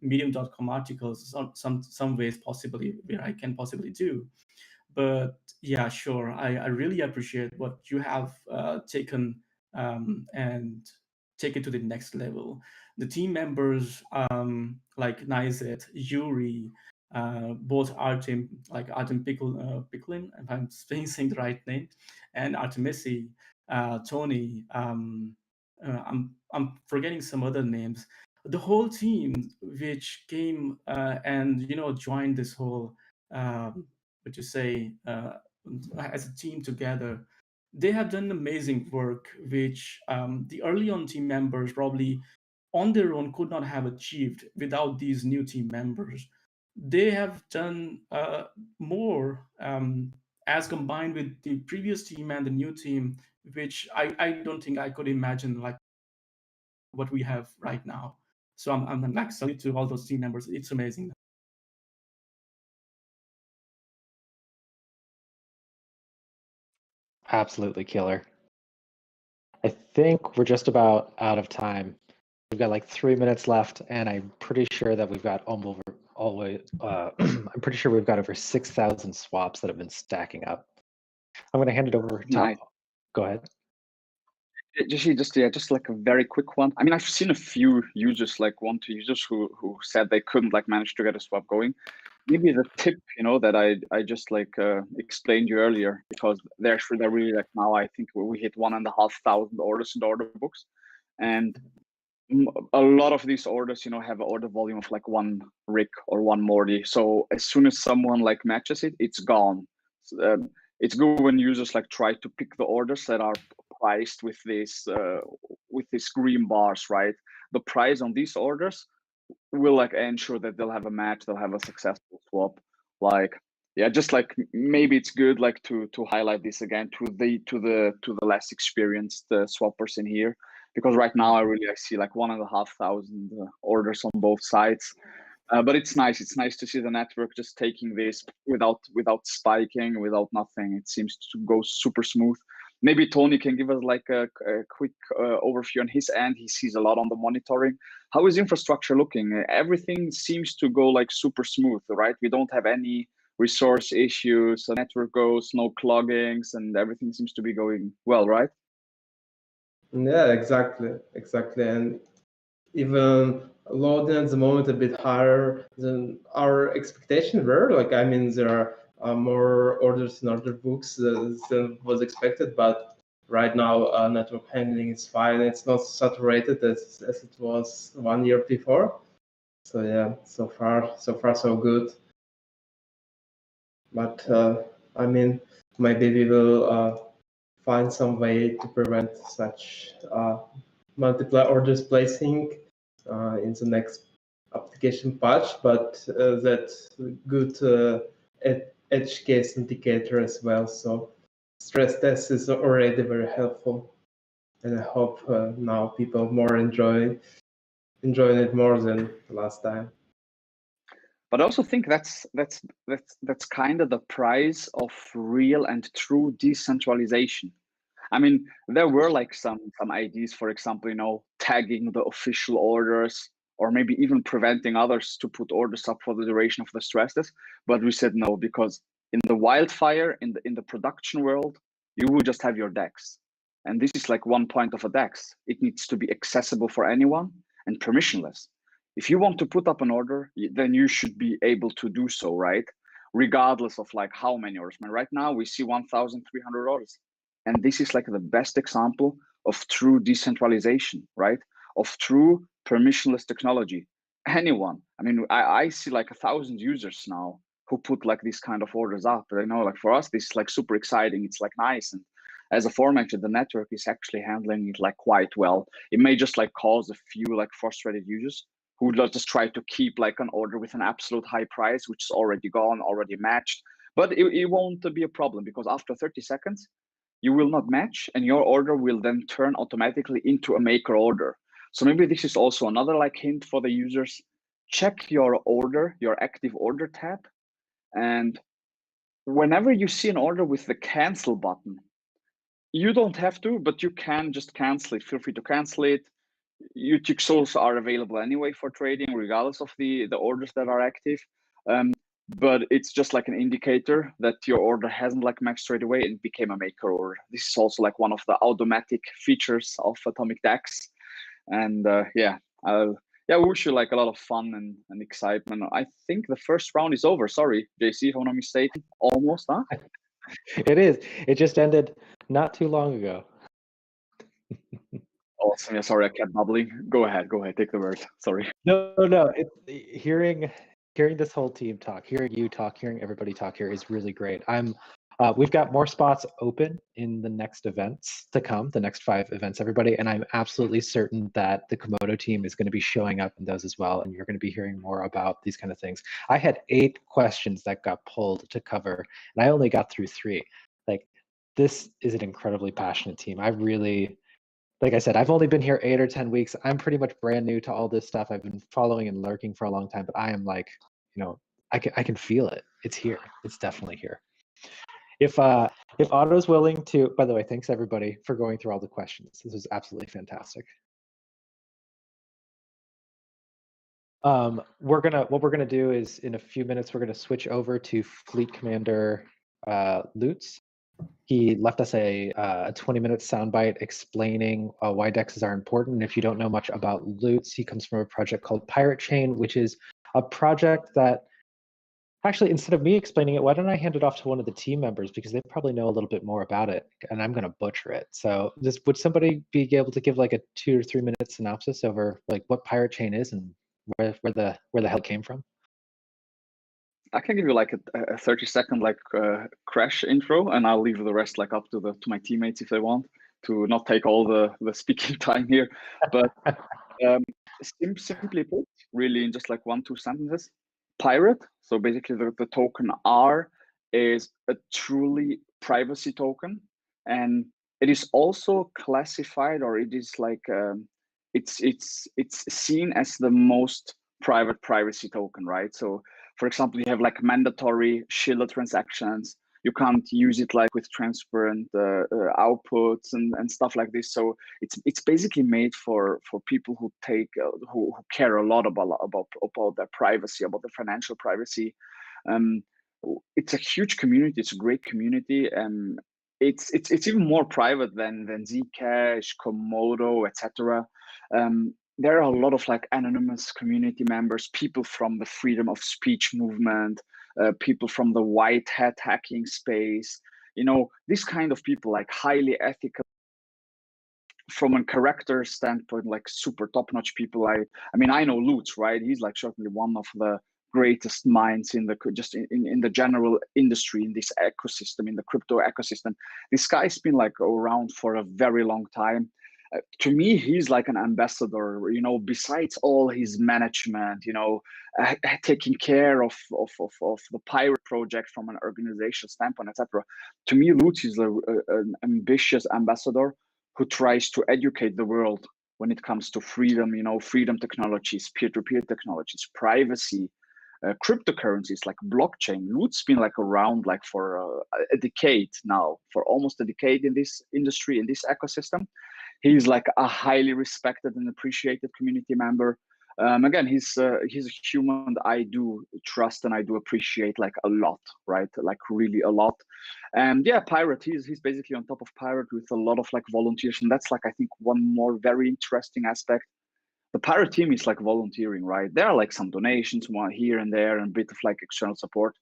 medium.com articles, some ways possibly where I can possibly do. But yeah, sure, I really appreciate what you have taken and take it to the next level. The team members like Nizet, Yuri, both Artem Picklin, if I'm saying the right name, and Artemisi, Tony. I'm forgetting some other names. The whole team which came and joined this whole what you say as a team together. They have done amazing work, which the early on team members probably on their own could not have achieved without these new team members. They have done more as combined with the previous team and the new team, which I don't think I could imagine like what we have right now. So I'm like salute to all those team members. It's amazing. Absolutely killer. I think we're just about out of time. We've got like 3 minutes left, and I'm pretty sure that we've got I'm pretty sure we've got over 6,000 swaps that have been stacking up. I'm going to hand it over to. Nice. Go ahead. Just like a very quick one. I mean, I've seen a few users, like one, two users who said they couldn't like manage to get a swap going. Maybe the tip, that I just like explained you earlier, because they're really like now I think we hit 1,500 orders in the order books, and a lot of these orders, have an order volume of like 1 Rick or 1 Morty. So as soon as someone like matches it, it's gone. It's good when users like try to pick the orders that are priced with these green bars, right? The price on these orders will like ensure that they'll have a match, they'll have a successful swap. Like, yeah, just like maybe it's good like to highlight this again to the less experienced swappers in here, because right now I see like 1,500 orders on both sides. But it's nice to see the network just taking this without spiking, without nothing. It seems to go super smooth. Maybe Tony can give us like a quick overview on his end. He sees a lot on the monitoring. How is infrastructure looking? Everything seems to go like super smooth, right? We don't have any resource issues. The network goes, no cloggings, and everything seems to be going well, right? Yeah, exactly. And even loading at the moment a bit higher than our expectations were. Like, I mean, there are more orders in order books than was expected, but right now network handling is fine. It's not saturated as it was 1 year before. So yeah, so far so good. But I mean, maybe we will find some way to prevent such multiple orders placing in the next application patch, but that's good edge case indicator as well. So stress test is already very helpful, and I hope now people more enjoying it more than last time. But I also think that's kind of the price of real and true decentralization. I mean, there were like some ideas, for example, tagging the official orders, or maybe even preventing others to put orders up for the duration of the stress test. But we said no, because in the wildfire, in the production world, you will just have your DEX. And this is like one point of a DEX. It needs to be accessible for anyone and permissionless. If you want to put up an order, then you should be able to do so, right? Regardless of like how many orders. I mean, right now we see 1,300 orders. And this is like the best example of true decentralization, right? Of true permissionless technology. Anyone, I mean, I see like 1,000 users now who put like these kind of orders up. But I know like for us, this is like super exciting. It's like nice. And as aforementioned, the network is actually handling it like quite well. It may just like cause a few like frustrated users who would just try to keep like an order with an absolute high price, which is already gone, already matched. But it won't be a problem, because after 30 seconds, you will not match and your order will then turn automatically into a maker order. So maybe this is also another like hint for the users. Check your order, your active order tab. And whenever you see an order with the cancel button, you don't have to, but you can just cancel it. Feel free to cancel it. UTXOs are available anyway for trading, regardless of the orders that are active. But it's just like an indicator that your order hasn't like matched straight away and became a maker order. This is also like one of the automatic features of AtomicDEX. And yeah, we wish you like a lot of fun and excitement. I think the first round is over. Sorry, JC, if I'm not mistaken. Almost, huh? It is. It just ended not too long ago. Awesome. Yeah, sorry, I kept bubbling. Go ahead, take the word. Sorry. No. Hearing this whole team talk, hearing you talk, hearing everybody talk here is really great. We've got more spots open in the next events to come, the next 5 events, everybody, and I'm absolutely certain that the Komodo team is going to be showing up in those as well, and you're going to be hearing more about these kind of things. I had 8 questions that got pulled to cover, and I only got through 3. Like, this is an incredibly passionate team. I really, like I said, I've only been here 8 or 10 weeks. I'm pretty much brand new to all this stuff. I've been following and lurking for a long time, but I am like, I can feel it. It's here. It's definitely here. If Otto's willing to, by the way, thanks everybody for going through all the questions. This was absolutely fantastic. What we're gonna do is in a few minutes, we're gonna switch over to Fleet Commander Lootz. He left us a 20-minute soundbite explaining why DEXs are important. And if you don't know much about Lootz, he comes from a project called Pirate Chain, which is a project that, actually, instead of me explaining it, why don't I hand it off to one of the team members, because they probably know a little bit more about it, and I'm going to butcher it. So would somebody be able to give like a 2 or 3 minute synopsis over like what Pirate Chain is and where the hell it came from? I can give you like a 30-second like crash intro, and I'll leave the rest like up to my teammates if they want, to not take all the speaking time here. But simply put, really in just like 1-2 sentences, Pirate, so basically the token R is a truly privacy token, and it is also classified, or it is like it's seen as the most private privacy token, right? So for example, you have like mandatory shielded transactions. You can't use it like with transparent outputs and stuff like this. So it's basically made for people who take who care a lot about their privacy, about their financial privacy. It's a huge community. It's a great community. It's even more private than Zcash, Komodo, etc. There are a lot of like anonymous community members, people from the freedom of speech movement, people from the white hat hacking space, this kind of people, like highly ethical from a character standpoint, like super top-notch people. I mean, I know Lootz, right? He's like certainly one of the greatest minds in the general industry, in this ecosystem, in the crypto ecosystem. This guy's been like around for a very long time. To me, he's like an ambassador, besides all his management, taking care of the Pirate project from an organizational standpoint, etc. To me, Lootz is an ambitious ambassador who tries to educate the world when it comes to freedom, freedom technologies, peer-to-peer technologies, privacy, cryptocurrencies like blockchain. Lootz been like around like for a decade now, for almost a decade in this industry, in this ecosystem. He's like a highly respected and appreciated community member. Again, he's a human that I do trust and I do appreciate like a lot, right? Like really a lot. And yeah, Pirate, he's basically on top of Pirate with a lot of like volunteers. And that's like, I think, one more very interesting aspect. the pirate team is like volunteering, right? There are like some donations, one here and there, and a bit of like external support.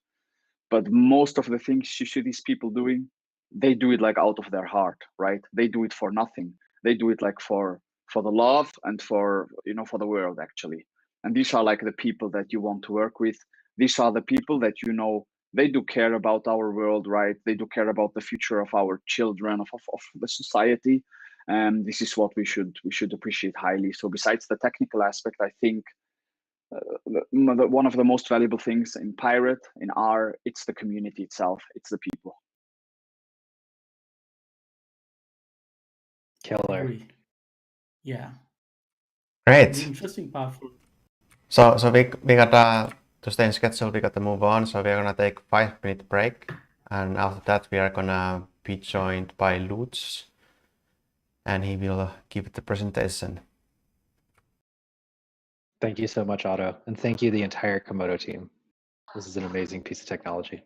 But most of the things you see these people doing, they do it like out of their heart, right? They do it for nothing. They do it like for the love and for, you know, for the world actually. And these are like the people that you want to work with. These are the people that, you know, they do care about our world, right? They do care about the future of our children, of the society. And this is what we should appreciate highly. So besides the technical aspect, I think one of the most valuable things in Pirate, in R, it's the community itself. It's the people. Killer. Agree. Yeah. The Great. interesting part for So we gotta, to stay in schedule, we gotta move on. So we're gonna take 5-minute break, and after that we are gonna be joined by Lootz, and he will give the presentation. Thank you so much, Otto. And thank you, the entire Komodo team. This is an amazing piece of technology.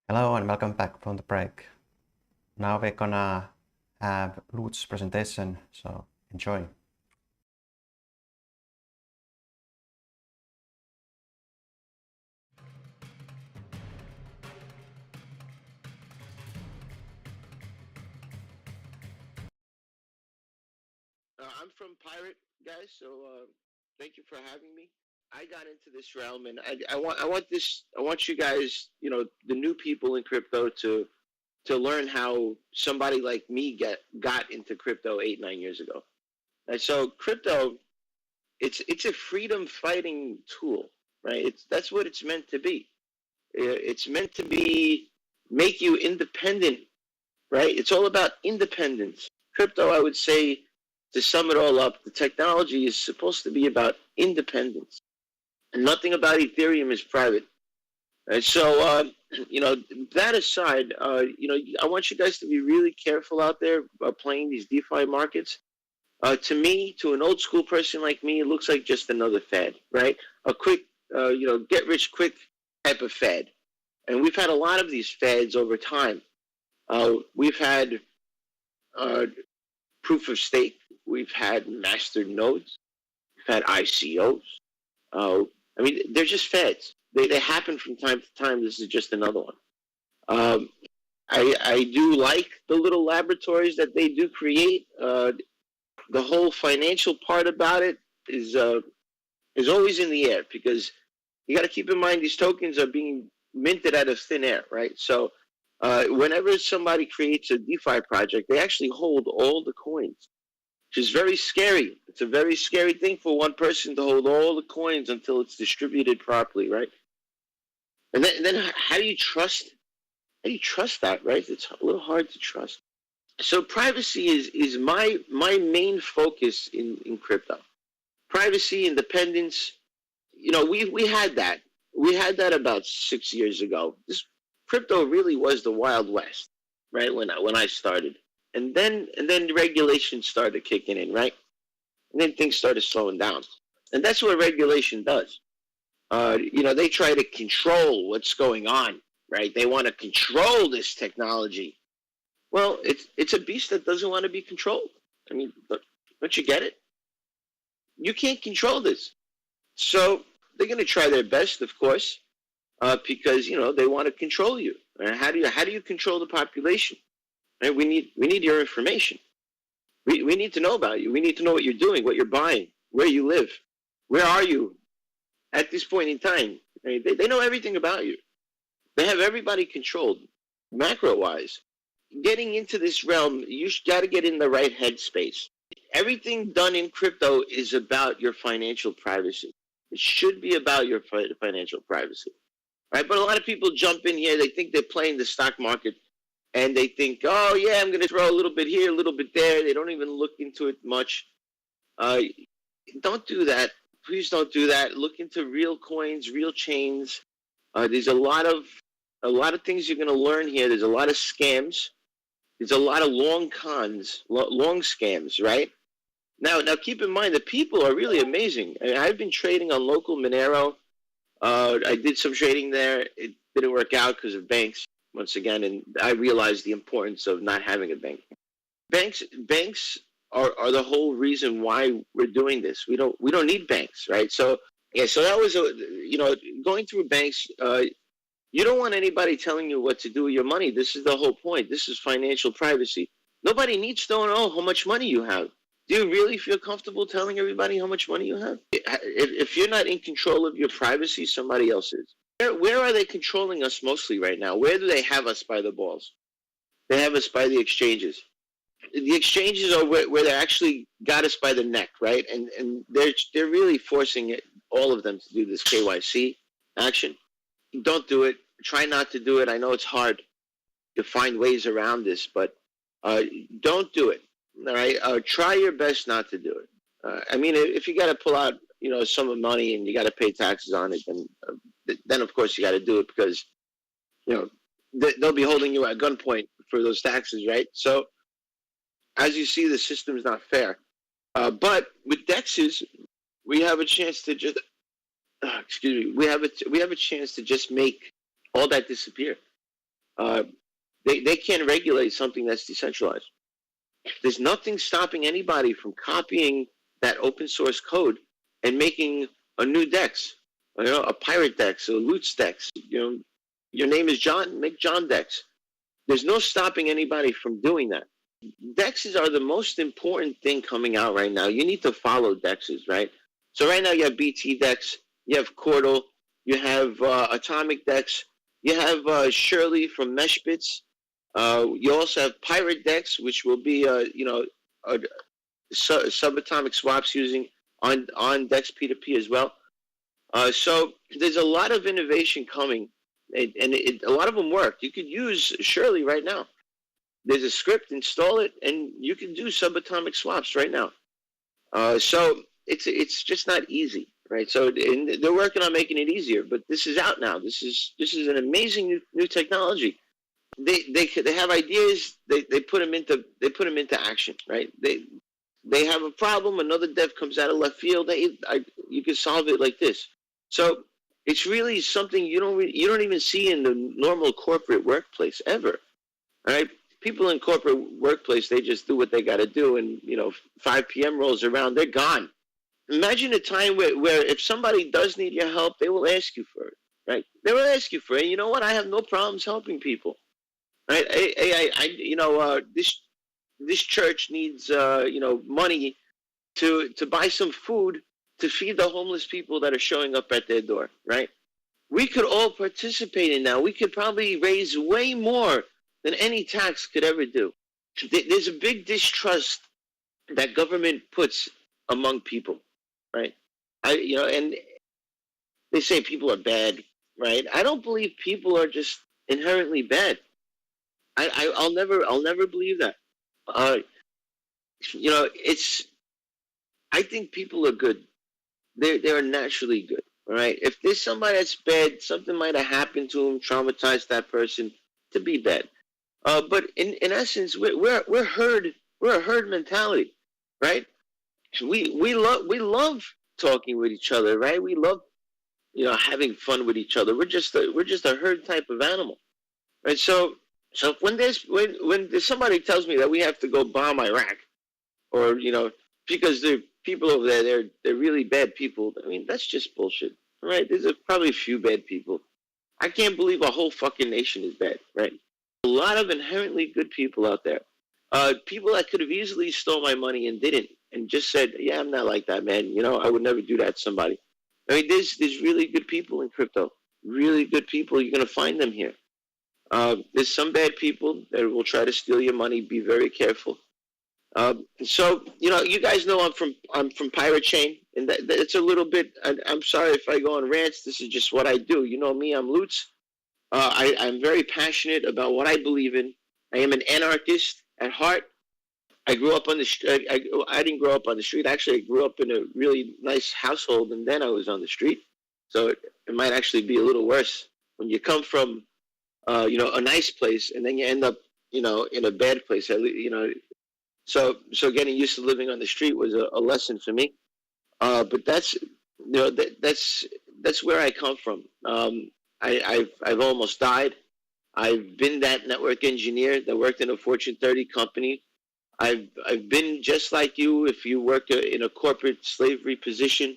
Hello and welcome back from the break. Now we're gonna have Lootz presentation, so enjoy. I'm from Pirate, guys, so thank you for having me. I got into this realm, and I want you guys, the new people in crypto to learn how somebody like me got into crypto 8-9 years ago. And so crypto, it's a freedom fighting tool, right? That's what it's meant to be. It's meant to make you independent, right? It's all about independence. Crypto, I would say, to sum it all up, the technology is supposed to be about independence. And nothing about Ethereum is private. And so, that aside, I want you guys to be really careful out there playing these DeFi markets. To me, to an old school person like me, it looks like just another fad, right? A quick, get rich quick type of fad. And we've had a lot of these fads over time. We've had proof of stake. We've had mastered nodes. We've had ICOs. They're just fads. They happen from time to time. This is just another one. I do like the little laboratories that they do create. The whole financial part about it is always in the air, because you got to keep in mind these tokens are being minted out of thin air, right? So whenever somebody creates a DeFi project, they actually hold all the coins, which is very scary. It's a very scary thing for one person to hold all the coins until it's distributed properly, right? And then how do you trust that, right? It's a little hard to trust. So privacy is my main focus in crypto. Privacy, independence. We had that. We had that about 6 years ago. This crypto really was the Wild West, right? When I started. And then the regulations started kicking in, right? And then things started slowing down. And that's what regulation does. They try to control what's going on, right? They want to control this technology. Well, it's a beast that doesn't want to be controlled. I mean, don't you get it? You can't control this. So they're going to try their best, of course, because they want to control you. Right? How do you control the population? Right? We need your information. We need to know about you. We need to know what you're doing, what you're buying, where you live, where are you at this point in time. Right? They know everything about you. They have everybody controlled, macro-wise. Getting into this realm, you got to get in the right headspace. Everything done in crypto is about your financial privacy. It should be about your financial privacy, right? But a lot of people jump in here. They think they're playing the stock market, and they think, oh, yeah, I'm going to throw a little bit here, a little bit there. They don't even look into it much. Don't do that. Please don't do that. Look into real coins, real chains. There's a lot of things you're going to learn here. There's a lot of scams. There's a lot of long cons, long scams, right? Now keep in mind, the people are really amazing. I've been trading on local Monero. I did some trading there. It didn't work out because of banks, once again, and I realized the importance of not having a bank. Banks are the whole reason why we're doing this. We don't need banks, right? So that was going through banks. You don't want anybody telling you what to do with your money. This is the whole point. This is financial privacy. Nobody needs to know how much money you have. Do you really feel comfortable telling everybody how much money you have? If you're not in control of your privacy, somebody else is. Where are they controlling us mostly right now? Where do they have us by the balls? They have us by the exchanges. The exchanges are where they actually got us by the neck, right? And they're really forcing all of them to do this KYC action. Don't do it. Try not to do it. I know it's hard to find ways around this, but don't do it. All right. Try your best not to do it. If you got to pull out, some of the money and you got to pay taxes on it, then of course you got to do it, because, they'll be holding you at gunpoint for those taxes, right? So, as you see, the system is not fair. But with DEXs, we have a chance to just we have a chance to just make all that disappear. They can't regulate something that's decentralized. There's nothing stopping anybody from copying that open source code and making a new DEX, a pirate DEX, a Lootz DEX. Your name is John, make John DEX. There's no stopping anybody from doing that. DEXs are the most important thing coming out right now. You need to follow DEXs, right? So right now you have BT DEX, you have Cordal, you have AtomicDEX, you have Shirley from Meshbits. You also have Pirate DEX, which will be subatomic swaps using on DEX P2P as well. So there's a lot of innovation coming, and a lot of them work. You could use Shirley right now. There's a script, install it, and you can do subatomic swaps right now. So it's just not easy, right? So and they're working on making it easier, but this is out now. This is an amazing new technology. They have ideas. They put them into action, right? They have a problem. Another dev comes out of left field. You can solve it like this. So it's really something you don't even see in the normal corporate workplace ever, right? People in corporate workplace, they just do what they got to do, and 5 p.m. rolls around, they're gone. Imagine a time where if somebody does need your help, they will ask you for it, right? They will ask you for it. You know what? I have no problems helping people. Right? This church needs money to buy some food to feed the homeless people that are showing up at their door, right? We could all participate in that. We could probably raise way more than any tax could ever do. There's a big distrust that government puts among people, right? And they say people are bad, right? I don't believe people are just inherently bad. I'll never believe that. I think people are good. They are naturally good. All right. If there's somebody that's bad, something might have happened to them, traumatized that person to be bad. But in essence, we're a herd mentality, right? We love talking with each other, right? We love having fun with each other. We're just a herd type of animal, right? So when somebody tells me that we have to go bomb Iraq, or because the people over there they're really bad people, I mean that's just bullshit, right? There's probably a few bad people. I can't believe a whole fucking nation is bad, right? A lot of inherently good people out there, people that could have easily stole my money and didn't, and just said, yeah, I'm not like that, man. I would never do that to somebody. I mean, there's really good people in crypto, really good people. You're gonna find them here. There's some bad people that will try to steal your money. Be very careful. So you guys know I'm from Pirate Chain, and that's a little bit. I'm sorry if I go on rants. This is just what I do. You know me. I'm Lootz. I'm very passionate about what I believe in. I am an anarchist at heart. I grew up on the street. I didn't grow up on the street. Actually, I grew up in a really nice household, and then I was on the street. So it might actually be a little worse when you come from a nice place, and then you end up, in a bad place. So getting used to living on the street was a lesson for me. But that's where I come from. I've almost died. I've been that network engineer that worked in a Fortune 30 company. I've been just like you. If you work in a corporate slavery position,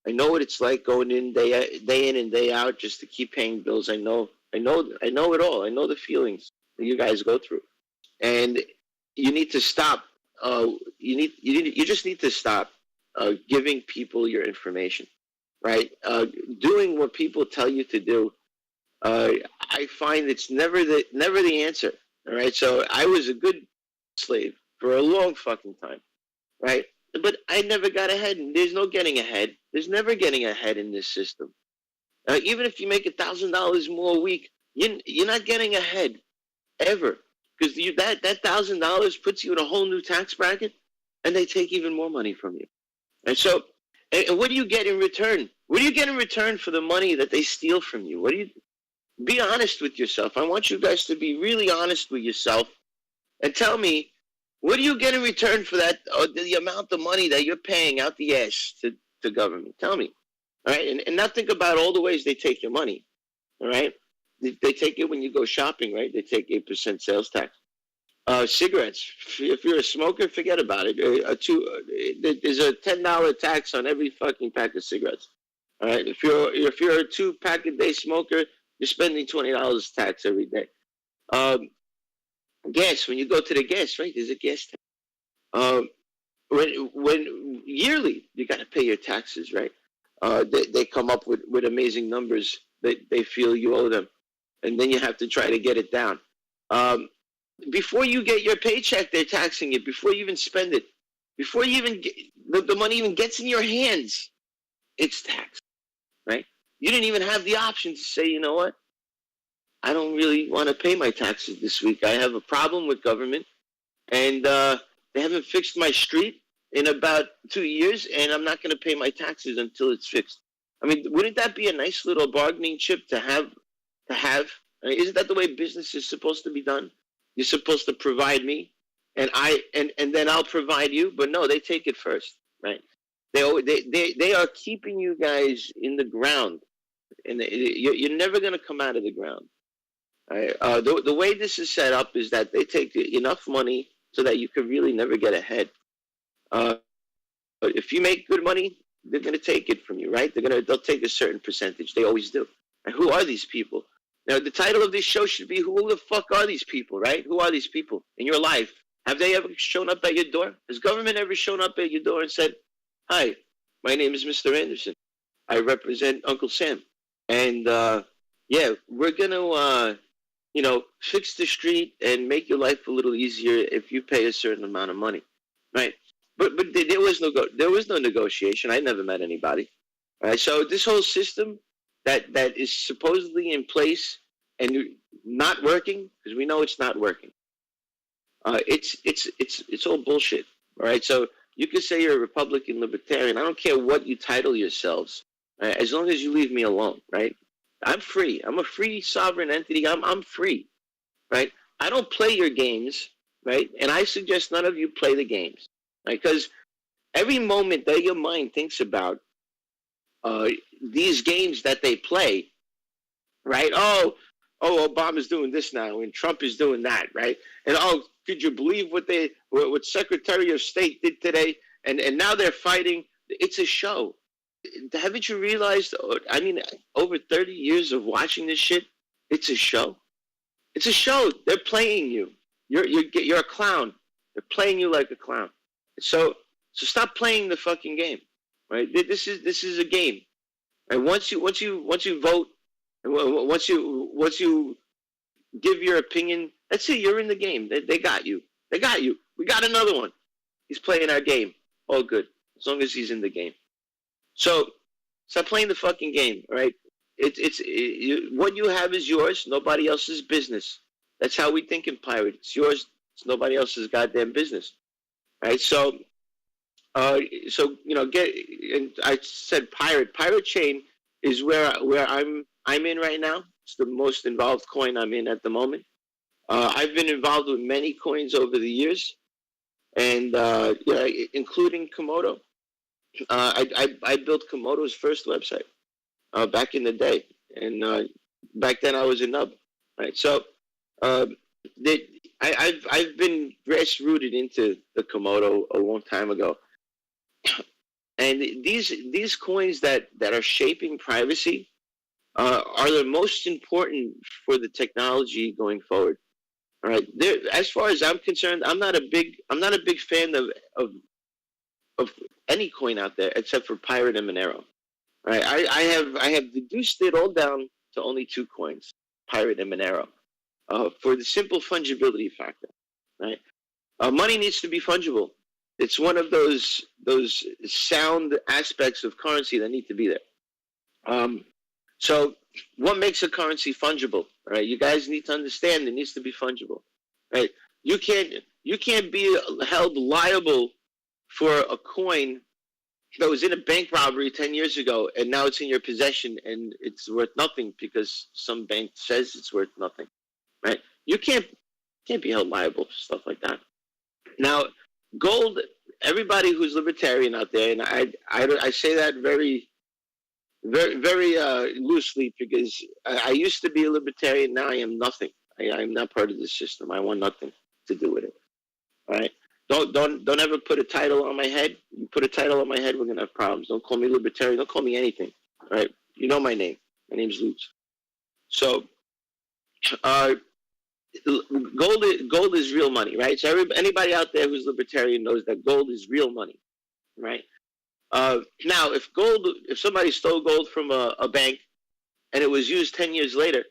I know what it's like going in day in and day out just to keep paying bills. I know it all. I know the feelings that you guys go through, and you need to stop. You just need to stop giving people your information, right? Doing what people tell you to do. I find it's never the answer. All right. So I was a good slave for a long fucking time, right? But I never got ahead, and there's no getting ahead. There's never getting ahead in this system. Even if you make $1,000 more a week, you're not getting ahead ever, because that $1,000 puts you in a whole new tax bracket, and they take even more money from you. And so, and what do you get in return? What do you get in return for the money that they steal from you? Be honest with yourself. I want you guys to be really honest with yourself and tell me, what do you get in return for that, the amount of money that you're paying out the ass to government? Tell me. All right. And now think about all the ways they take your money. All right. they take it when you go shopping, right? They take 8% sales tax. Cigarettes, if you're a smoker, forget about it. There's a $10 tax on every fucking pack of cigarettes. All right, if you're a 2-pack a day smoker, you're spending $20 tax every day. Gas, when you go to the gas, right? There's a gas tax. When yearly, you got to pay your taxes, right? They come up with amazing numbers that they feel you owe them, and then you have to try to get it down. Before you get your paycheck, they're taxing it. Before you even spend it, before you even get, the money even gets in your hands, it's taxed, right? You didn't even have the option to say, you know what? I don't really want to pay my taxes this week. I have a problem with government, and they haven't fixed my street in about 2 years, and I'm not going to pay my taxes until it's fixed. I mean, wouldn't that be a nice little bargaining chip to have? I mean, isn't that the way business is supposed to be done? You're supposed to provide me, and then I'll provide you. But no, they take it first, right? They are keeping you guys in the ground, and you're never going to come out of the ground. Right? The way this is set up is that they take enough money so that you could really never get ahead. But if you make good money, they're going to take it from you, right? They'll take a certain percentage. They always do. And who are these people? Now, the title of this show should be, who the fuck are these people, right? Who are these people in your life? Have they ever shown up at your door? Has government ever shown up at your door and said, hi, my name is Mr. Anderson. I represent Uncle Sam. And, yeah, we're going to, fix the street and make your life a little easier if you pay a certain amount of money, right? But there was no negotiation. I never met anybody. All right, so this whole system that is supposedly in place and not working, because we know it's not working. It's all bullshit. All right, so you can say you're a Republican, Libertarian. I don't care what you title yourselves, right? As long as you leave me alone, right? I'm free. I'm a free sovereign entity. I'm free, right? I don't play your games, right? And I suggest none of you play the games, right? Because every moment that your mind thinks about these games that they play, right? Oh, Obama's doing this now, and Trump is doing that, right? And oh, could you believe what Secretary of State did today? And now they're fighting. It's a show. Haven't you realized? I mean, over 30 years of watching this shit, it's a show. It's a show. They're playing you. You're a clown. They're playing you like a clown. So stop playing the fucking game, right? This is a game. And once you vote, and once you give your opinion, that's it. You're in the game. They got you. They got you. We got another one. He's playing our game. All good, as long as he's in the game. So stop playing the fucking game, right? What you have is yours. Nobody else's business. That's how we think in Pirate. It's yours. It's nobody else's goddamn business, right? So and I said Pirate Chain is where I'm in right now. It's the most involved coin I'm in at the moment. I've been involved with many coins over the years, and including Komodo. I built Komodo's first website back in the day, and back then I was a nub, right? So I've been grassrooted into the Komodo a long time ago, and these coins that are shaping privacy are the most important for the technology going forward. All right, as far as I'm concerned, I'm not a big fan of any coin out there except for Pirate and Monero. Right, I have reduced it all down to only 2 coins, Pirate and Monero, for the simple fungibility factor. Right, money needs to be fungible. It's one of those sound aspects of currency that need to be there. So what makes a currency fungible? Right, you guys need to understand it needs to be fungible. Right, you can't be held liable for a coin that was in a bank robbery 10 years ago, and now it's in your possession and it's worth nothing because some bank says it's worth nothing, right? You can't be held liable for stuff like that. Now, gold. Everybody who's libertarian out there, and I say that very, very, very loosely, because I used to be a libertarian. Now I am nothing. I'm not part of the system. I want nothing to do with it. All right. Don't ever put a title on my head. You put a title on my head, we're gonna have problems. Don't call me libertarian. Don't call me anything. All right. You know my name. My name's Lootz. So, gold is real money, right? So anybody out there who's libertarian knows that gold is real money, right? Now, if somebody stole gold from a bank and it was used 10 years later,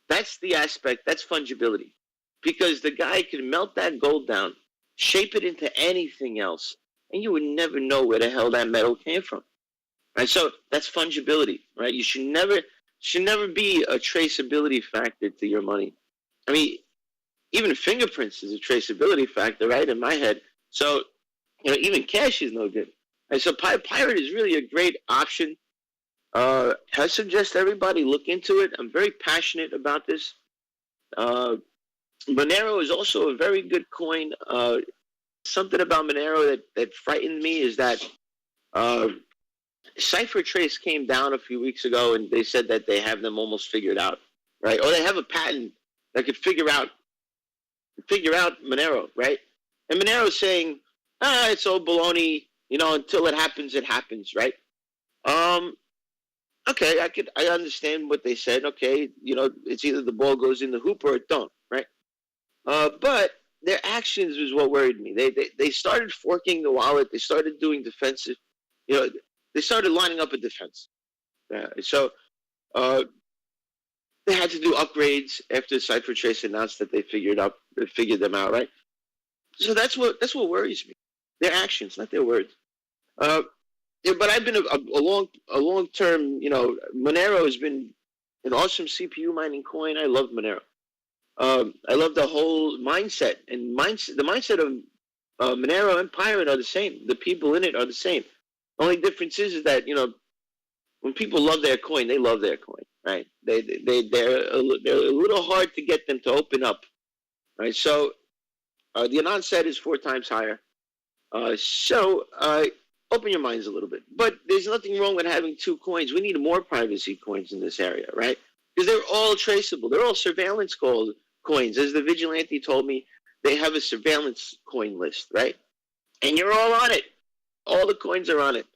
that's the aspect, that's fungibility. Because the guy can melt that gold down, shape it into anything else, and you would never know where the hell that metal came from. Right? So that's fungibility, right? You should never be a traceability factor to your money. I mean, even fingerprints is a traceability factor, right? In my head. So, even cash is no good. And so Pirate is really a great option. I suggest everybody look into it. I'm very passionate about this. Monero is also a very good coin. Something about Monero that frightened me is that CipherTrace came down a few weeks ago, and they said that they have them almost figured out, right? Or they have a patent that could figure out Monero, right? And Monero is saying, it's all baloney, until it happens, right? Okay, I understand what they said. Okay, it's either the ball goes in the hoop or it don't, right? But their actions was what worried me. They started forking the wallet. They started doing defensive, they started lining up a defense. So they had to do upgrades after CipherTrace announced that they figured them out, right? So that's what worries me. Their actions, not their words. But I've been a long term. Monero has been an awesome CPU mining coin. I love Monero. I love the whole mindset, and the mindset of Monero and Pirate are the same. The people in it are the same. The only difference is that when people love their coin, they love their coin, right? They're a little hard to get them to open up, right? So the Anon set is 4 times higher. So open your minds a little bit. But there's nothing wrong with having 2 coins. We need more privacy coins in this area, right? Because they're all traceable. They're all surveillance coins. As the vigilante told me, they have a surveillance coin list, right? And you're all on it. All the coins are on it,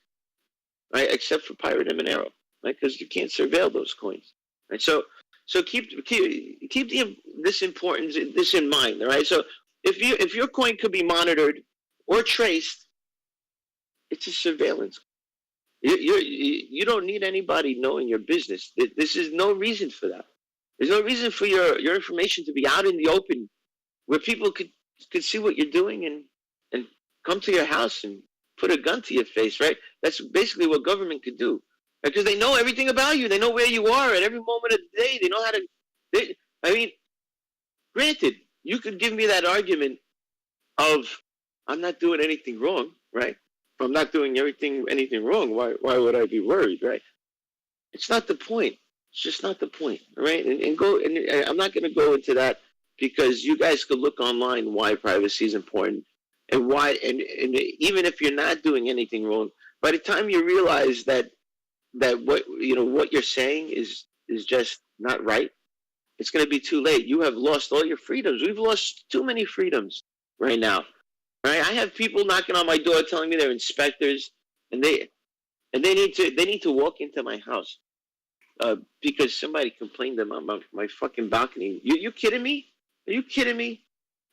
right? Except for Pirate and Monero, right? Because you can't surveil those coins, right? So keep this in mind, all right? So if your coin could be monitored or traced, it's a surveillance. You don't need anybody knowing your business. This is no reason for that. There's no reason for your information to be out in the open, where people could see what you're doing and come to your house and put a gun to your face, right? That's basically what government could do, because they know everything about you. They know where you are at every moment of the day. They know how to. Granted, you could give me that argument of I'm not doing anything wrong, right? If I'm not doing anything wrong, why would I be worried, right? It's not the point. It's just not the point, all right? And I'm not going to go into that, because you guys could look online why privacy is important, and why, and even if you're not doing anything wrong, by the time you realize that what you're saying is just not right, it's going to be too late. You have lost all your freedoms. We've lost too many freedoms right now. Right? I have people knocking on my door telling me they're inspectors, and they need to walk into my house because somebody complained about my fucking balcony. You kidding me? Are you kidding me?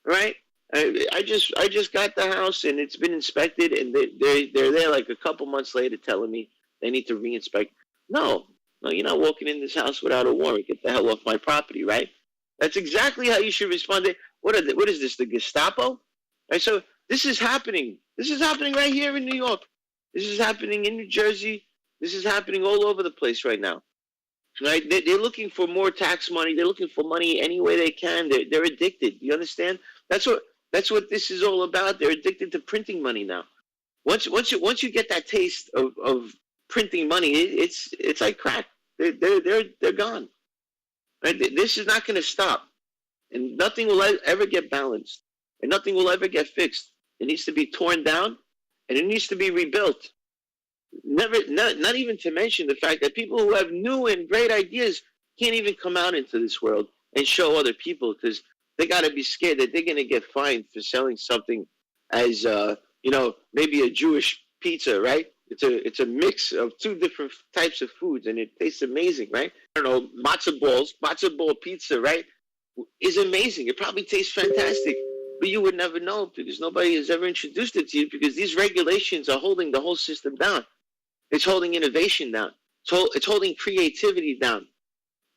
Right? I just got the house and it's been inspected, and they're there like a couple months later telling me they need to re-inspect. No, you're not walking in this house without a warrant. Get the hell off my property, right? That's exactly how you should respond. What is this, the Gestapo? Right, so this is happening. This is happening right here in New York. This is happening in New Jersey. This is happening all over the place right now. Right? They're looking for more tax money. They're looking for money any way they can. They're addicted. You understand? That's what this is all about. They're addicted to printing money now. Once you get that taste of printing money, it's like crack. They're gone. Right? This is not going to stop, and nothing will ever get balanced, and nothing will ever get fixed. It needs to be torn down, and it needs to be rebuilt. Not even to mention the fact that people who have new and great ideas can't even come out into this world and show other people because they got to be scared that they're going to get fined for selling something as maybe a Jewish pizza, right? It's a mix of two different types of foods and it tastes amazing, right? I don't know, matzo ball pizza, right? Is amazing. It probably tastes fantastic, but you would never know because nobody has ever introduced it to you because these regulations are holding the whole system down. It's holding innovation down. It's holding creativity down.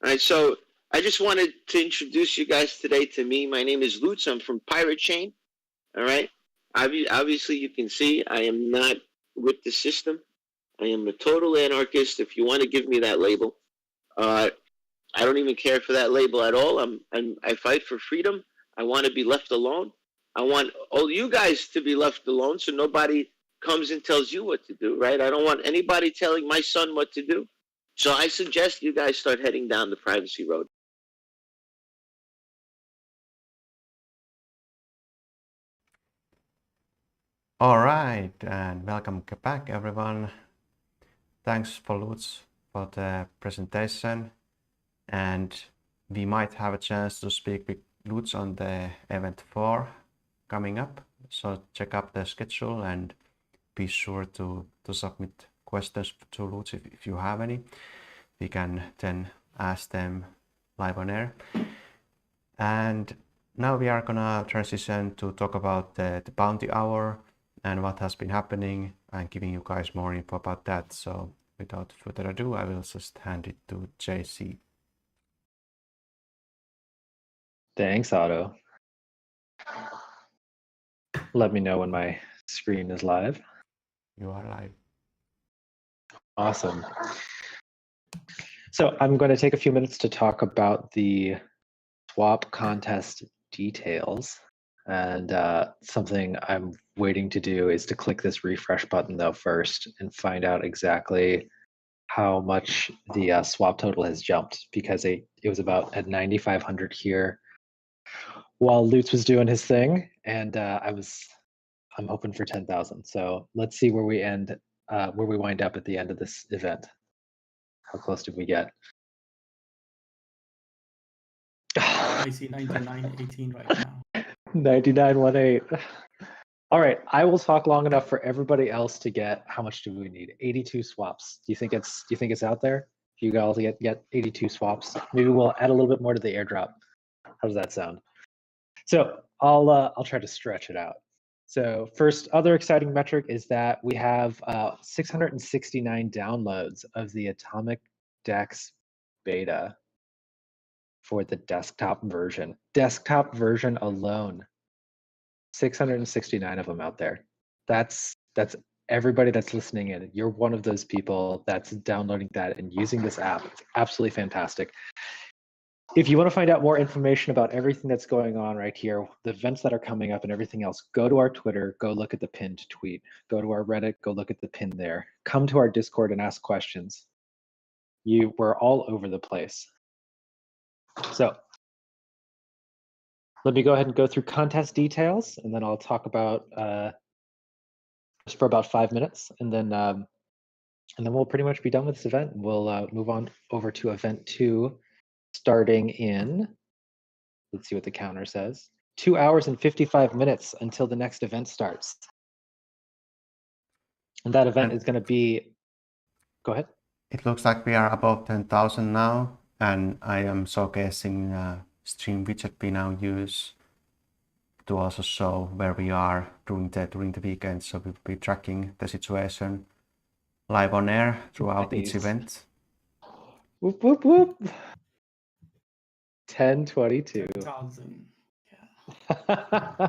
All right, so I just wanted to introduce you guys today to me. My name is Lootz. I'm from Pirate Chain. All right. Obviously, you can see I am not with the system. I am a total anarchist. If you want to give me that label, I don't even care for that label at all. I fight for freedom. I want to be left alone. I want all you guys to be left alone, so nobody comes and tells you what to do. Right? I don't want anybody telling my son what to do. So I suggest you guys start heading down the privacy road. All right, and welcome back, everyone. Thanks for Lootz for the presentation, and we might have a chance to speak with Lootz on the event 4 coming up. So check up the schedule and be sure to submit questions to Lootz if you have any. We can then ask them live on air. And now we are gonna transition to talk about the bounty hour and what has been happening and giving you guys more info about that. So without further ado, I will just hand it to JC. Thanks, Otto. Let me know when my screen is live. You are live. Awesome. So I'm going to take a few minutes to talk about the swap contest details. And something I'm waiting to do is to click this refresh button though first and find out exactly how much the swap total has jumped, because it was about at 9,500 here while Lootz was doing his thing, and I'm hoping for 10,000. So let's see where we end, where we wind up at the end of this event. How close did we get? I see 99.18 right now. 99.18. All right, I will talk long enough for everybody else to get. How much do we need? 82 swaps. Do you think it's out there? If you guys get 82 swaps, maybe we'll add a little bit more to the airdrop. How does that sound? So I'll try to stretch it out. So first, other exciting metric is that we have 669 downloads of the AtomicDEX beta for the desktop version. Desktop version alone, 669 of them out there. That's everybody that's listening in. You're one of those people that's downloading that and using this app. It's absolutely fantastic. If you want to find out more information about everything that's going on right here, the events that are coming up and everything else, go to our Twitter, go look at the pinned tweet, go to our Reddit, go look at the pin there, come to our Discord and ask questions. We're all over the place. So let me go ahead and go through contest details, and then I'll talk about just for about 5 minutes, and then we'll pretty much be done with this event. We'll move on over to event 2, starting in, let's see what the counter says, 2 hours and 55 minutes until the next event starts. And that event is going to be, go ahead. It looks like we are above 10,000 now, and I am showcasing stream widget we now use to also show where we are during the weekend. So we'll be tracking the situation live on air throughout each event. Whoop, whoop, whoop. 1022. 10,000. Yeah.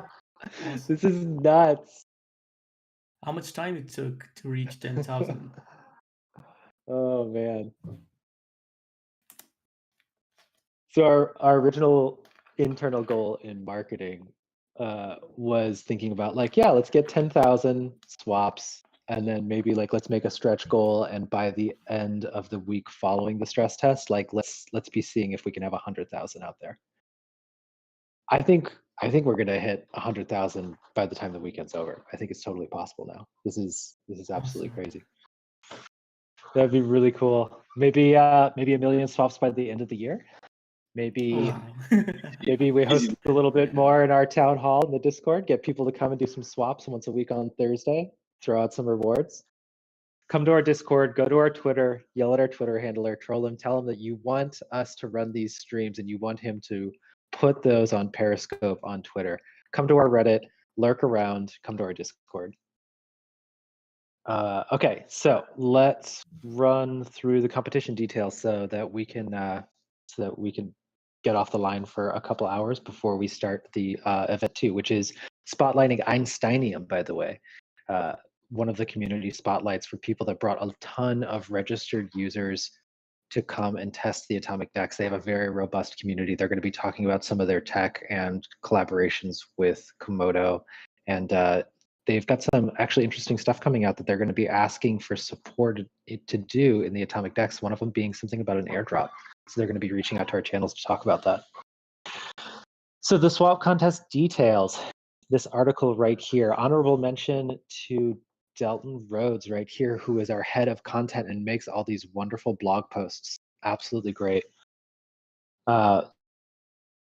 This is nuts. How much time it took to reach 10,000? Oh man. So our original internal goal in marketing was thinking about like, yeah, let's get 10,000 swaps, and then maybe like let's make a stretch goal, and by the end of the week following the stress test, like let's be seeing if we can have 100,000 out there. I think we're gonna hit 100,000 by the time the weekend's over. I think it's totally possible now. This is absolutely Awesome. crazy. That'd be really cool. Maybe maybe 1 million swaps by the end of the year. Maybe Wow. maybe we host Easy. a little bit more in our town hall in the Discord, get people to come and do some swaps once a week on Thursday, throw out some rewards. Come to our Discord, go to our Twitter, yell at our Twitter handler, troll him, tell him that you want us to run these streams and you want him to put those on Periscope on Twitter. Come to our Reddit, lurk around, come to our Discord. Okay, so let's run through the competition details so that we can get off the line for a couple hours before we start the event 2, which is spotlighting Einsteinium, by the way. One of the community spotlights for people that brought a ton of registered users to come and test the AtomicDEX. They have a very robust community. They're going to be talking about some of their tech and collaborations with Komodo. And they've got some actually interesting stuff coming out that they're going to be asking for support to do in the AtomicDEX, one of them being something about an airdrop. So they're going to be reaching out to our channels to talk about that. So the swap contest details, this article right here, honorable mention to Delton Rhodes right here, who is our head of content and makes all these wonderful blog posts. Absolutely great. I'm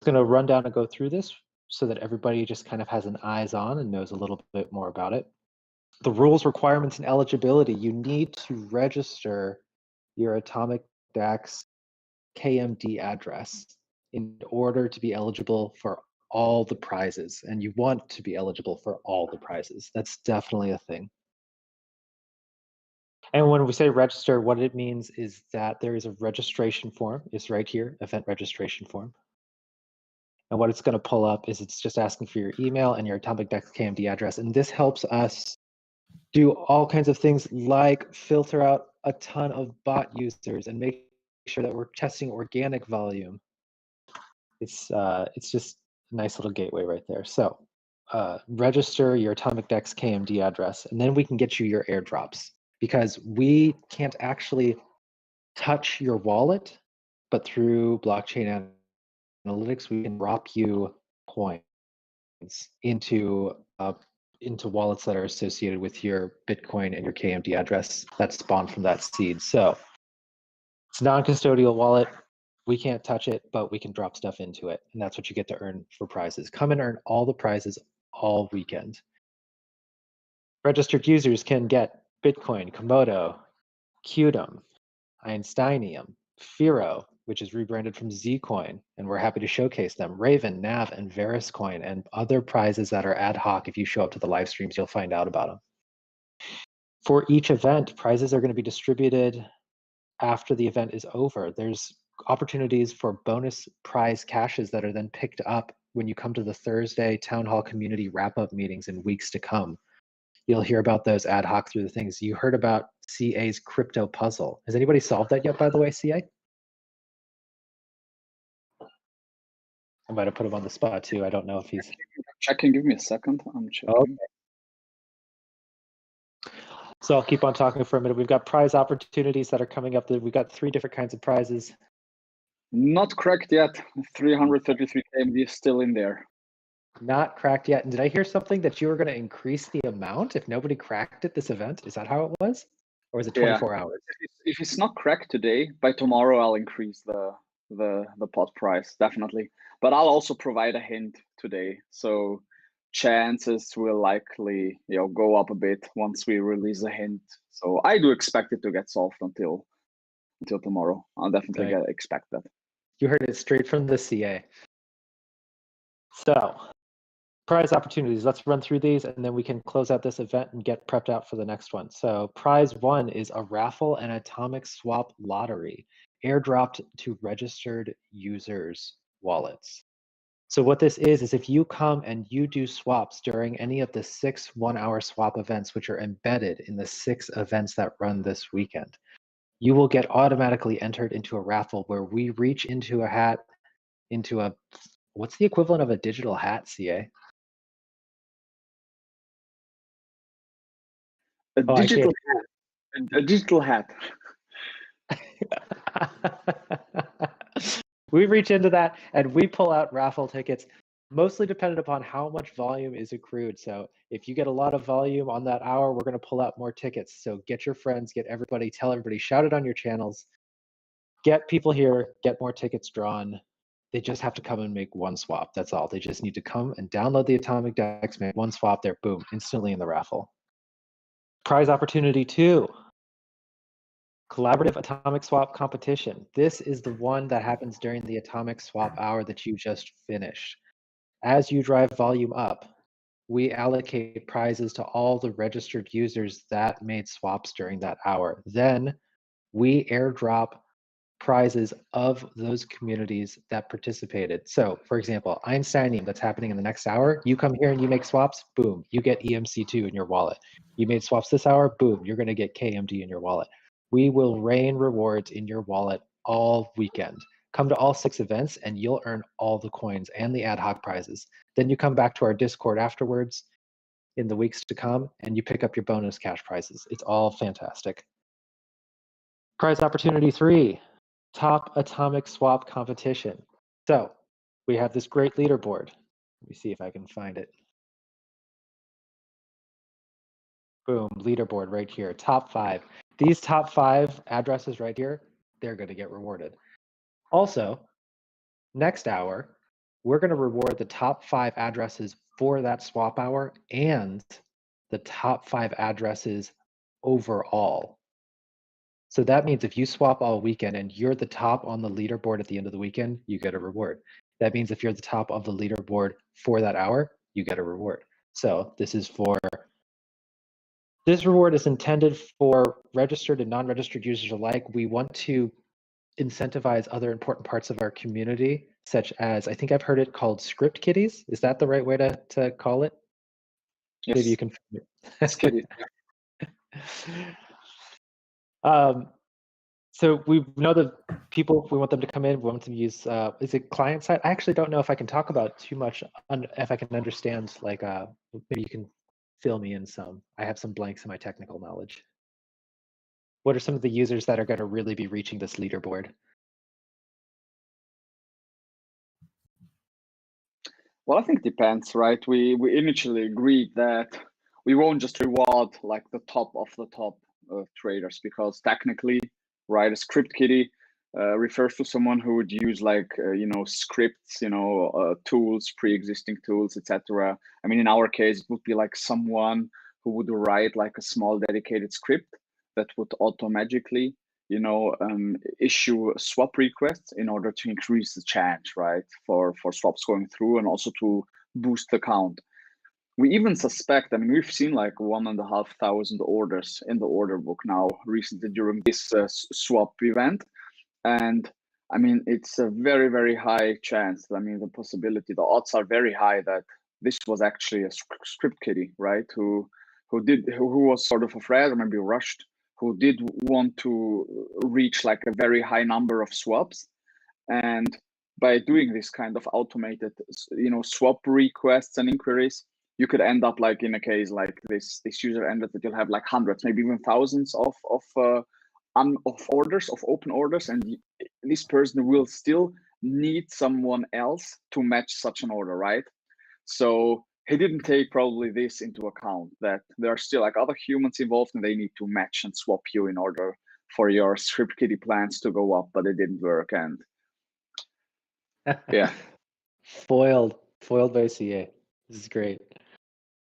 going to run down and go through this so that everybody just kind of has an eyes on and knows a little bit more about it. The rules, requirements, and eligibility. You need to register your AtomicDEX KMD address in order to be eligible for all the prizes. And you want to be eligible for all the prizes. That's definitely a thing. And when we say register, what it means is that there is a registration form. It's right here, event registration form. And what it's going to pull up is it's just asking for your email and your AtomicDEX KMD address. And this helps us do all kinds of things like filter out a ton of bot users and make sure that we're testing organic volume. It's just a nice little gateway right there. So register your AtomicDEX KMD address, and then we can get you your airdrops, because we can't actually touch your wallet, but through blockchain analytics, we can drop you coins into wallets that are associated with your Bitcoin and your KMD address that spawned from that seed. So it's a non-custodial wallet. We can't touch it, but we can drop stuff into it. And that's what you get to earn for prizes. Come and earn all the prizes all weekend. Registered users can get Bitcoin, Komodo, Qdom, Einsteinium, Firo, which is rebranded from Zcoin, and we're happy to showcase them, Raven, Nav, and Veriscoin, and other prizes that are ad hoc. If you show up to the live streams, you'll find out about them. For each event, prizes are going to be distributed after the event is over. There's opportunities for bonus prize caches that are then picked up when you come to the Thursday Town Hall community wrap-up meetings in weeks to come. You'll hear about those ad hoc through the things. You heard about CA's crypto puzzle. Has anybody solved that yet, by the way, CA? I might have put him on the spot too. I don't know if he's Checking. Give me a second. I'm checking. Okay. So I'll keep on talking for a minute. We've got prize opportunities that are coming up. We've got 3 different kinds of prizes. Not cracked yet. 333 KMD is still in there. Not cracked yet. And did I hear something that you were going to increase the amount if nobody cracked it this event? Is that how it was? Or is it 24 hours? If it's not cracked today, by tomorrow I'll increase the pot price, definitely. But I'll also provide a hint today. So chances will likely go up a bit once we release a hint. So I do expect it to get solved until tomorrow. I'll definitely expect that. You heard it straight from the CA. So prize opportunities, let's run through these and then we can close out this event and get prepped out for the next one. So prize 1 is a raffle and atomic swap lottery airdropped to registered users' wallets. So what this is if you come and you do swaps during any of the 6 one-hour swap events, which are embedded in the 6 events that run this weekend, you will get automatically entered into a raffle where we reach into a hat, what's the equivalent of a digital hat, CA? A digital hat. We reach into that and we pull out raffle tickets mostly dependent upon how much volume is accrued. So if you get a lot of volume on that hour, we're going to pull out more tickets. So get your friends, get everybody, tell everybody, shout it on your channels, get people here, get more tickets drawn. They just have to come and make one swap. That's all. They just need to come and download the AtomicDEX, make one swap there, boom, instantly in the raffle. Prize opportunity 2. Collaborative atomic swap competition. This is the one that happens during the atomic swap hour that you just finished. As you drive volume up, we allocate prizes to all the registered users that made swaps during that hour. Then we airdrop prizes of those communities that participated. So for example, Einsteinium that's happening in the next hour, you come here and you make swaps, boom, you get EMC2 in your wallet. You made swaps this hour, boom, you're gonna get KMD in your wallet. We will rain rewards in your wallet all weekend. Come to all 6 events and you'll earn all the coins and the ad hoc prizes. Then you come back to our Discord afterwards in the weeks to come and you pick up your bonus cash prizes. It's all fantastic. Prize opportunity 3, top atomic swap competition. So we have this great leaderboard. Let me see if I can find it. Boom, leaderboard right here, top 5. These top 5 addresses right here, they're going to get rewarded. Also, next hour, we're going to reward the top 5 addresses for that swap hour and the top 5 addresses overall. So that means if you swap all weekend and you're the top on the leaderboard at the end of the weekend, you get a reward. That means if you're the top of the leaderboard for that hour, you get a reward. So this reward is intended for registered and non-registered users alike. We want to incentivize other important parts of our community, such as, I think I've heard it called script kitties. Is that the right way to call it? Yes. Maybe you can. Kitty. So we know that people, we want them to come in, we want them to use, is it client side? I actually don't know if I can talk about too much, if I can understand, like, maybe you can fill me in some. I have some blanks in my technical knowledge. What are some of the users that are going to really be reaching this leaderboard? Well, I think it depends, right? We initially agreed that we won't just reward like the top of the top traders, because technically, right, a script kiddie refers to someone who would use like scripts, tools, pre-existing tools, etc. I mean, in our case, it would be like someone who would write like a small dedicated script that would automagically issue swap requests in order to increase the chance, right, for swaps going through and also to boost the count. We even suspect, I mean, we've seen like 1,500 orders in the order book now recently during this swap event. And I mean, it's a very, very high chance. I mean, the possibility, the odds are very high that this was actually a script kiddie, right? Who was sort of afraid or maybe rushed, who did want to reach like a very high number of swaps. And by doing this kind of automated, swap requests and inquiries, you could end up like in a case like this user ended that you'll have like hundreds, maybe even thousands of orders, of open orders, and this person will still need someone else to match such an order, right? So he didn't take probably this into account, that there are still like other humans involved and they need to match and swap you in order for your script kiddie plans to go up, but it didn't work. And yeah. Foiled by CA. This is great.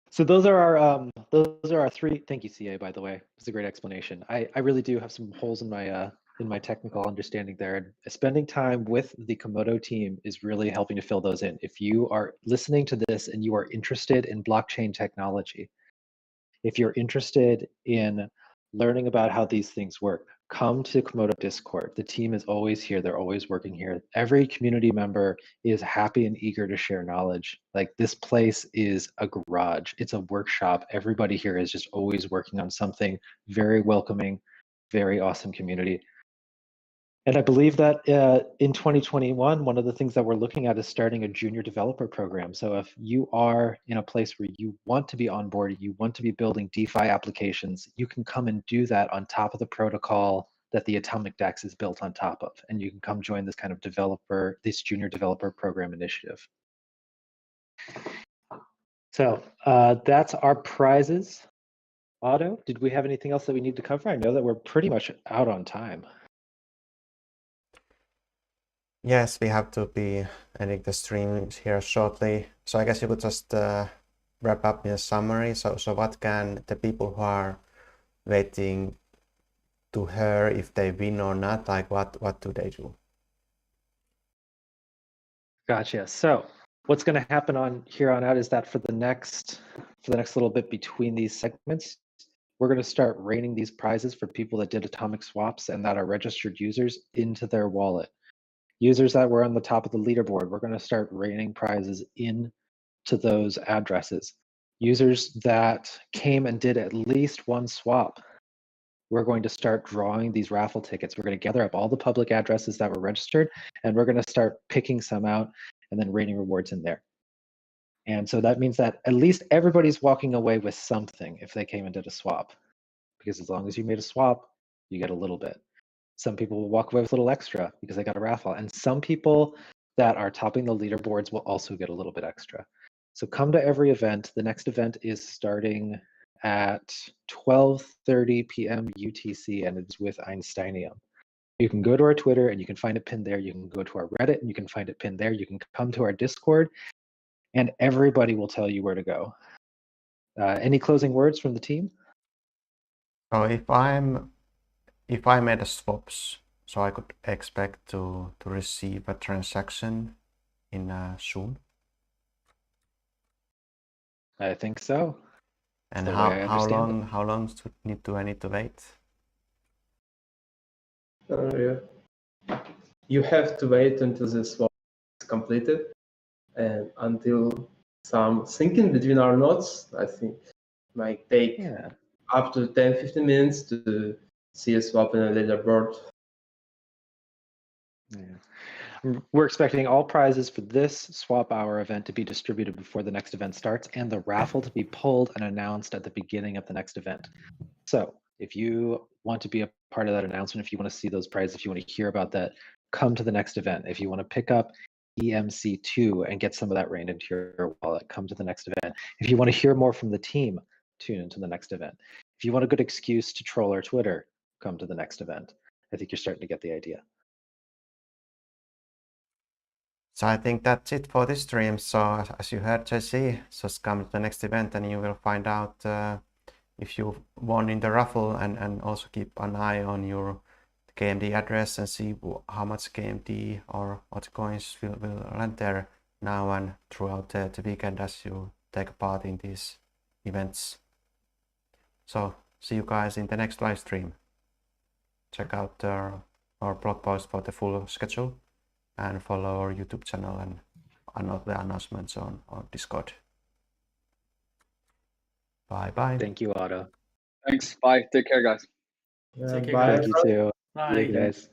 So those are our 3. Thank you, CA, by the way. It's a great explanation. I really do have some holes in my technical understanding there, and spending time with the Komodo team is really helping to fill those in. If you are listening to this and you are interested in blockchain technology, if you're interested in learning about how these things work, come to Komodo Discord. The team is always here. They're always working here. Every community member is happy and eager to share knowledge. Like, this place is a garage. It's a workshop. Everybody here is just always working on something. Very welcoming, very awesome community. And I believe that in 2021, one of the things that we're looking at is starting a junior developer program. So if you are in a place where you want to be onboarded, you want to be building DeFi applications, you can come and do that on top of the protocol that the AtomicDEX is built on top of. And you can come join this kind of this junior developer program initiative. So that's our prizes. Otto, did we have anything else that we need to cover? I know that we're pretty much out on time. Yes, we have to be ending the stream here shortly. So I guess you could just wrap up in a summary. So what can the people who are waiting to hear if they win or not, like what do they do? Gotcha. So what's going to happen on here on out is that for the next little bit between these segments, we're going to start raining these prizes for people that did atomic swaps and that are registered users into their wallet. Users that were on the top of the leaderboard, we're going to start raining prizes into those addresses. Users that came and did at least one swap, we're going to start drawing these raffle tickets. We're going to gather up all the public addresses that were registered, and we're going to start picking some out and then raining rewards in there. And so that means that at least everybody's walking away with something if they came and did a swap. Because as long as you made a swap, you get a little bit. Some people will walk away with a little extra because they got a raffle. And some people that are topping the leaderboards will also get a little bit extra. So come to every event. The next event is starting at 12:30 p.m. UTC, and it's with Einsteinium. You can go to our Twitter and you can find it pinned there. You can go to our Reddit and you can find it pinned there. You can come to our Discord, and everybody will tell you where to go. Any closing words from the team? So if I made a swaps, so I could expect to receive a transaction in soon. I think so. And the way I understand how long do I need to wait? Yeah. You have to wait until the swap is completed and until some syncing between our nodes. I think might take up to 10-15 minutes to see a swap in a leaderboard. Yeah. We're expecting all prizes for this swap hour event to be distributed before the next event starts, and the raffle to be pulled and announced at the beginning of the next event. So if you want to be a part of that announcement, if you want to see those prizes, if you want to hear about that, come to the next event. If you want to pick up EMC2 and get some of that rained into your wallet, come to the next event. If you want to hear more from the team, tune into the next event. If you want a good excuse to troll our Twitter, come to the next event. I think you're starting to get the idea. So I think that's it for this stream. So as you heard JC, just come to the next event and you will find out if you won in the raffle, and also keep an eye on your KMD address and see how much KMD or what coins will land there now and throughout the weekend as you take part in these events. So see you guys in the next live stream. Check out our blog post for the full schedule and follow our YouTube channel and the announcements on Discord. Bye bye. Thank you, Otto. Thanks. Bye. Take care, guys. Yeah, Take care, bye. guys. Thank you too. Bye. See you guys.